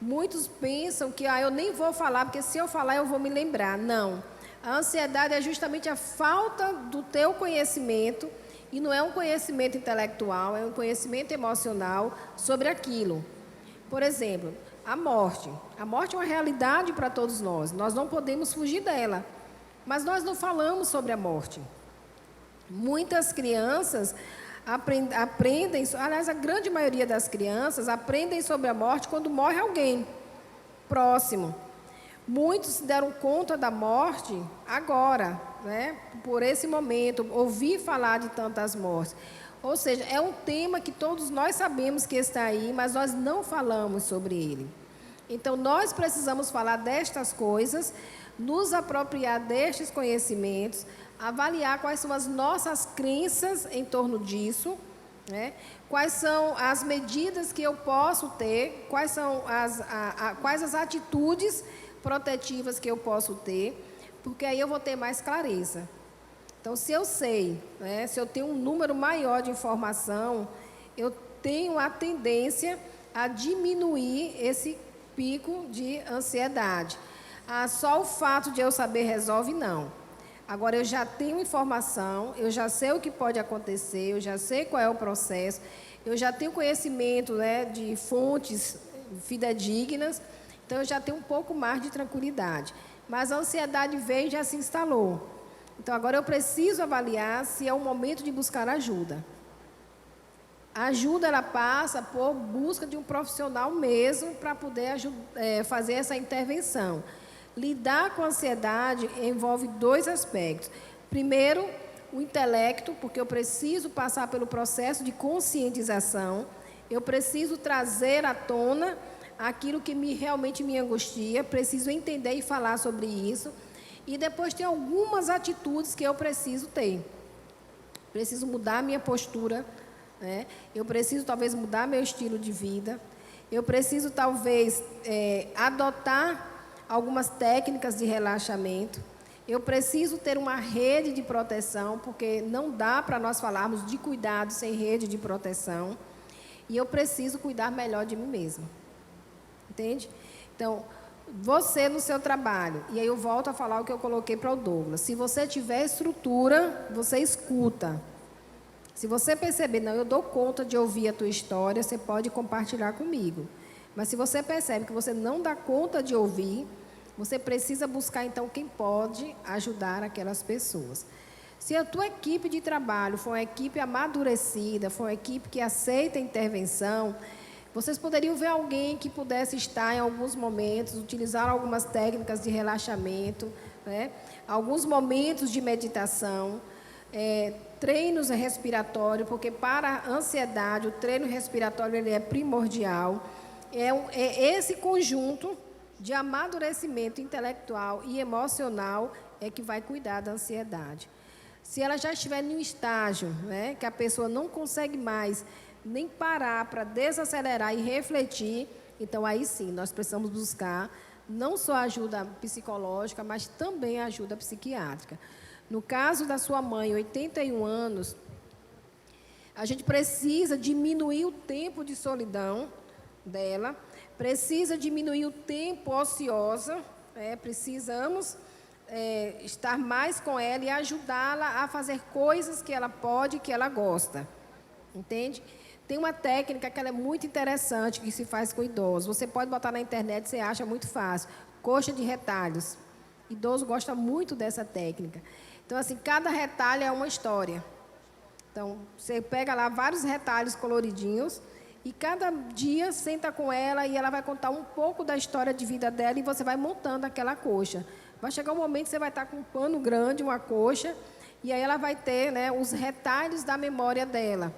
Muitos pensam que eu nem vou falar, porque se eu falar eu vou me lembrar. Não. A ansiedade é justamente a falta do teu conhecimento, e não é um conhecimento intelectual, é um conhecimento emocional sobre aquilo. Por exemplo, a morte. A morte é uma realidade para todos nós. Nós não podemos fugir dela. Mas nós não falamos sobre a morte. Muitas crianças aprendem, aliás, a grande maioria das crianças aprendem sobre a morte quando morre alguém próximo. Muitos se deram conta da morte agora, né? Por esse momento, ouvir falar de tantas mortes. Ou seja, é um tema que todos nós sabemos que está aí, mas nós não falamos sobre ele. Então, nós precisamos falar destas coisas, nos apropriar destes conhecimentos, avaliar quais são as nossas crenças em torno disso, né? Quais são as medidas que eu posso ter, quais são quais as atitudes protetivas que eu posso ter, porque aí eu vou ter mais clareza. Então, se eu sei, né, se eu tenho um número maior de informação, eu tenho a tendência a diminuir esse pico de ansiedade. Só o fato de eu saber resolve, não. Agora, eu já tenho informação, eu já sei o que pode acontecer, eu já sei qual é o processo, eu já tenho conhecimento, né, de fontes fidedignas, então eu já tenho um pouco mais de tranquilidade. Mas a ansiedade veio e já se instalou. Então, agora eu preciso avaliar se é o momento de buscar ajuda. A ajuda, ela passa por busca de um profissional mesmo para poder fazer essa intervenção. Lidar com a ansiedade envolve dois aspectos. Primeiro, o intelecto, porque eu preciso passar pelo processo de conscientização, eu preciso trazer à tona aquilo que realmente me angustia, preciso entender e falar sobre isso. E depois tem algumas atitudes que eu preciso ter. Preciso mudar a minha postura, né? Eu preciso talvez mudar meu estilo de vida. Eu preciso talvez adotar algumas técnicas de relaxamento. Eu preciso ter uma rede de proteção, porque não dá para nós falarmos de cuidado sem rede de proteção. E eu preciso cuidar melhor de mim mesma. Entende? Então, você no seu trabalho, e aí eu volto a falar o que eu coloquei para o Douglas. Se você tiver estrutura, você escuta. Se você perceber, não, eu dou conta de ouvir a tua história, você pode compartilhar comigo. Mas se você percebe que você não dá conta de ouvir, você precisa buscar, então, quem pode ajudar aquelas pessoas. Se a tua equipe de trabalho for uma equipe amadurecida, for uma equipe que aceita a intervenção, vocês poderiam ver alguém que pudesse estar em alguns momentos, utilizar algumas técnicas de relaxamento, né? Alguns momentos de meditação, treinos respiratórios, porque para a ansiedade, o treino respiratório ele é primordial. É esse conjunto de amadurecimento intelectual e emocional que vai cuidar da ansiedade. Se ela já estiver em um estágio, né, que a pessoa não consegue mais nem parar para desacelerar e refletir, então aí sim, nós precisamos buscar não só ajuda psicológica, mas também ajuda psiquiátrica. No caso da sua mãe, 81 anos, a gente precisa diminuir o tempo de solidão dela, precisa diminuir o tempo ocioso, precisamos estar mais com ela e ajudá-la a fazer coisas que ela pode, que ela gosta. Entende? Tem uma técnica que ela é muito interessante, que se faz com idosos. Você pode botar na internet, você acha muito fácil. Coxa de retalhos. Idoso gosta muito dessa técnica. Então, assim, cada retalho é uma história. Então, você pega lá vários retalhos coloridinhos E cada dia senta com ela e ela vai contar um pouco da história de vida dela e você vai montando aquela coxa. Vai chegar um momento que você vai estar com um pano grande, uma coxa, e aí ela vai ter, né, os retalhos da memória dela.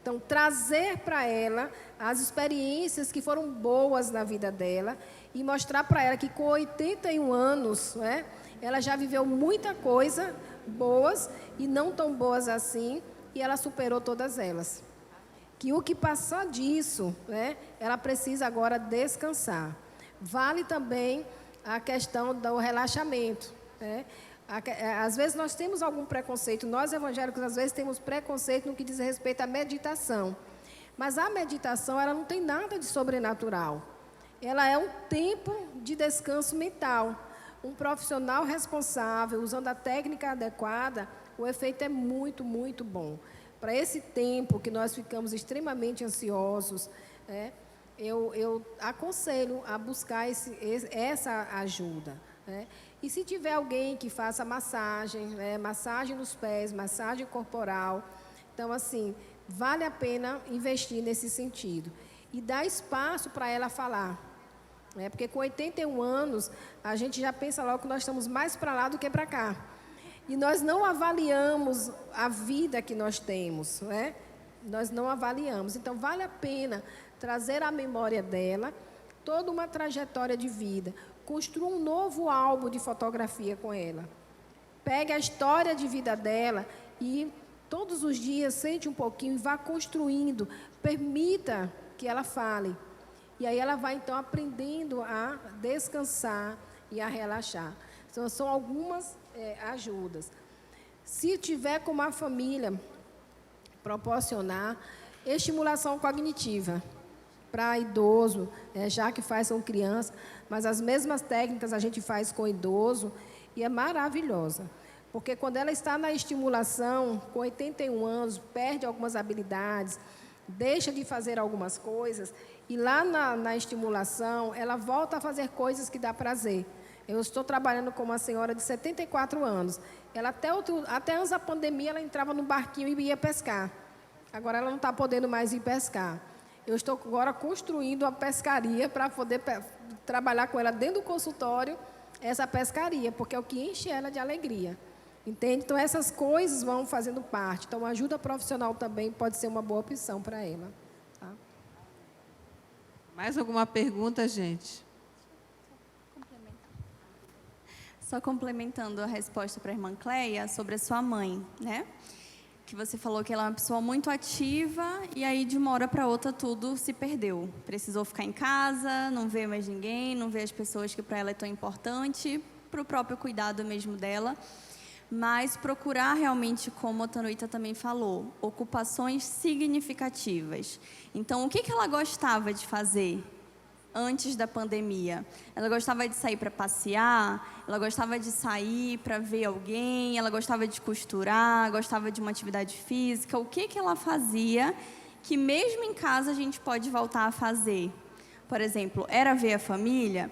Então, trazer para ela as experiências que foram boas na vida dela e mostrar para ela que com 81 anos, né, ela já viveu muita coisa boas e não tão boas assim, e ela superou todas elas. Que o que passar disso, né, ela precisa agora descansar. Vale também a questão do relaxamento, né? Às vezes nós temos algum preconceito, nós evangélicos às vezes temos preconceito no que diz respeito à meditação. Mas a meditação, ela não tem nada de sobrenatural. Ela é um tempo de descanso mental. Um profissional responsável, usando a técnica adequada, o efeito é muito, muito bom. Para esse tempo que nós ficamos extremamente ansiosos, né, eu aconselho a buscar essa ajuda, né? E se tiver alguém que faça massagem, né, massagem nos pés, massagem corporal, então, assim, vale a pena investir nesse sentido. E dar espaço para ela falar. Né? Porque com 81 anos, a gente já pensa logo que nós estamos mais para lá do que para cá. E nós não avaliamos a vida que nós temos, né? Nós não avaliamos. Então, vale a pena trazer à memória dela toda uma trajetória de vida. Construa um novo álbum de fotografia com ela. Pegue a história de vida dela e todos os dias sente um pouquinho e vá construindo. Permita que ela fale. E aí ela vai, então, aprendendo a descansar e a relaxar. Então, são algumas ajudas. Se tiver com uma família, proporcionar estimulação cognitiva para idoso, já que faz com criança, mas as mesmas técnicas a gente faz com idoso e é maravilhosa. Porque quando ela está na estimulação, com 81 anos, perde algumas habilidades, deixa de fazer algumas coisas, e lá na estimulação, ela volta a fazer coisas que dá prazer. Eu estou trabalhando com uma senhora de 74 anos. Ela até antes da pandemia, ela entrava no barquinho e ia pescar. Agora ela não está podendo mais ir pescar. Eu estou agora construindo uma pescaria para poder trabalhar com ela dentro do consultório, essa pescaria, porque é o que enche ela de alegria. Entende? Então, essas coisas vão fazendo parte. Então, a ajuda profissional também pode ser uma boa opção para ela. Tá? Mais alguma pergunta, gente? Só complementando a resposta para a irmã Cleia sobre a sua mãe, né? Que você falou que ela é uma pessoa muito ativa e aí de uma hora para outra tudo se perdeu. Precisou ficar em casa, não vê mais ninguém, não vê as pessoas que para ela é tão importante, para o próprio cuidado mesmo dela. Mas procurar realmente, como a Tanuíta também falou, ocupações significativas. Então, o que ela gostava de fazer antes da pandemia? Ela gostava de sair para passear, ela gostava de sair para ver alguém, ela gostava de costurar, gostava de uma atividade física. O que ela fazia que mesmo em casa a gente pode voltar a fazer? Por exemplo, era ver a família?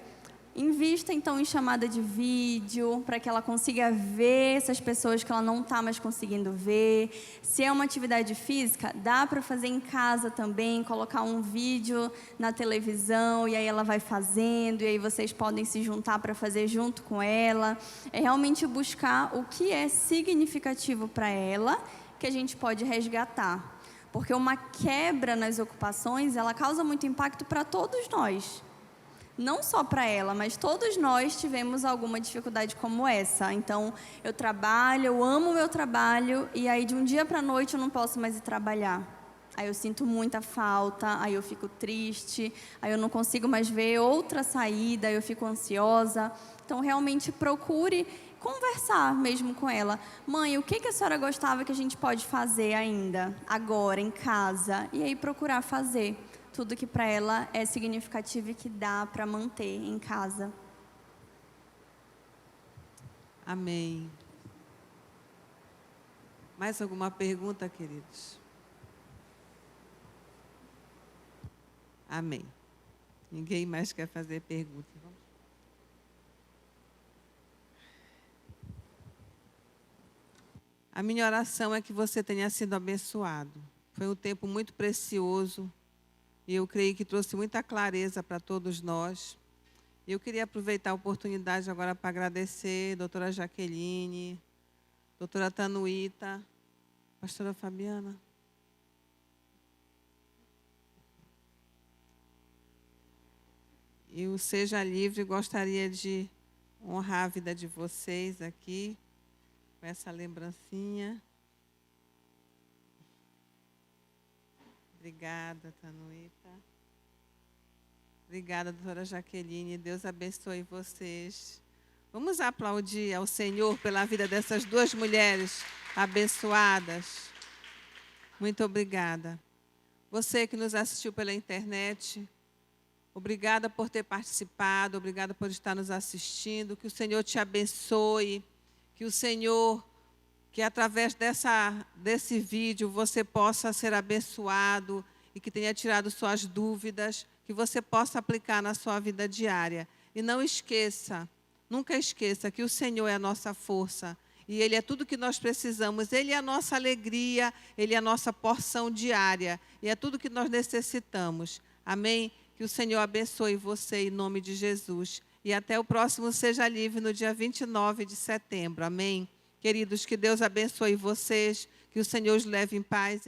Invista, então, em chamada de vídeo, para que ela consiga ver essas pessoas que ela não está mais conseguindo ver. Se é uma atividade física, dá para fazer em casa também, colocar um vídeo na televisão, e aí ela vai fazendo, e aí vocês podem se juntar para fazer junto com ela. É realmente buscar o que é significativo para ela, que a gente pode resgatar. Porque uma quebra nas ocupações, ela causa muito impacto para todos nós. Não só para ela, mas todos nós tivemos alguma dificuldade como essa. Então, eu trabalho, eu amo o meu trabalho, e aí de um dia para a noite eu não posso mais ir trabalhar. Aí eu sinto muita falta, aí eu fico triste, aí eu não consigo mais ver outra saída, aí eu fico ansiosa. Então, realmente procure conversar mesmo com ela. Mãe, o que a senhora gostava que a gente pode fazer ainda, agora, em casa? E aí procurar fazer tudo que para ela é significativo e que dá para manter em casa. Amém. Mais alguma pergunta, queridos? Amém. Ninguém mais quer fazer pergunta. A minha oração é que você tenha sido abençoado. Foi um tempo muito precioso E eu creio que trouxe muita clareza para todos nós. Eu queria aproveitar a oportunidade agora para agradecer a doutora Jaqueline, doutora Tanuíta, pastora Fabiana. E o Seja Livre gostaria de honrar a vida de vocês aqui, com essa lembrancinha. Obrigada, Tanuíta. Obrigada, doutora Jaqueline. Deus abençoe vocês. Vamos aplaudir ao Senhor pela vida dessas duas mulheres abençoadas. Muito obrigada. Você que nos assistiu pela internet, obrigada por ter participado, obrigada por estar nos assistindo. Que o Senhor te abençoe, que o Senhor, que através desse vídeo você possa ser abençoado e que tenha tirado suas dúvidas, que você possa aplicar na sua vida diária. E não esqueça, nunca esqueça que o Senhor é a nossa força e Ele é tudo que nós precisamos. Ele é a nossa alegria, Ele é a nossa porção diária e é tudo que nós necessitamos. Amém? Que o Senhor abençoe você em nome de Jesus. E até o próximo Seja Livre no dia 29 de setembro. Amém? Queridos, que Deus abençoe vocês, que o Senhor os leve em paz.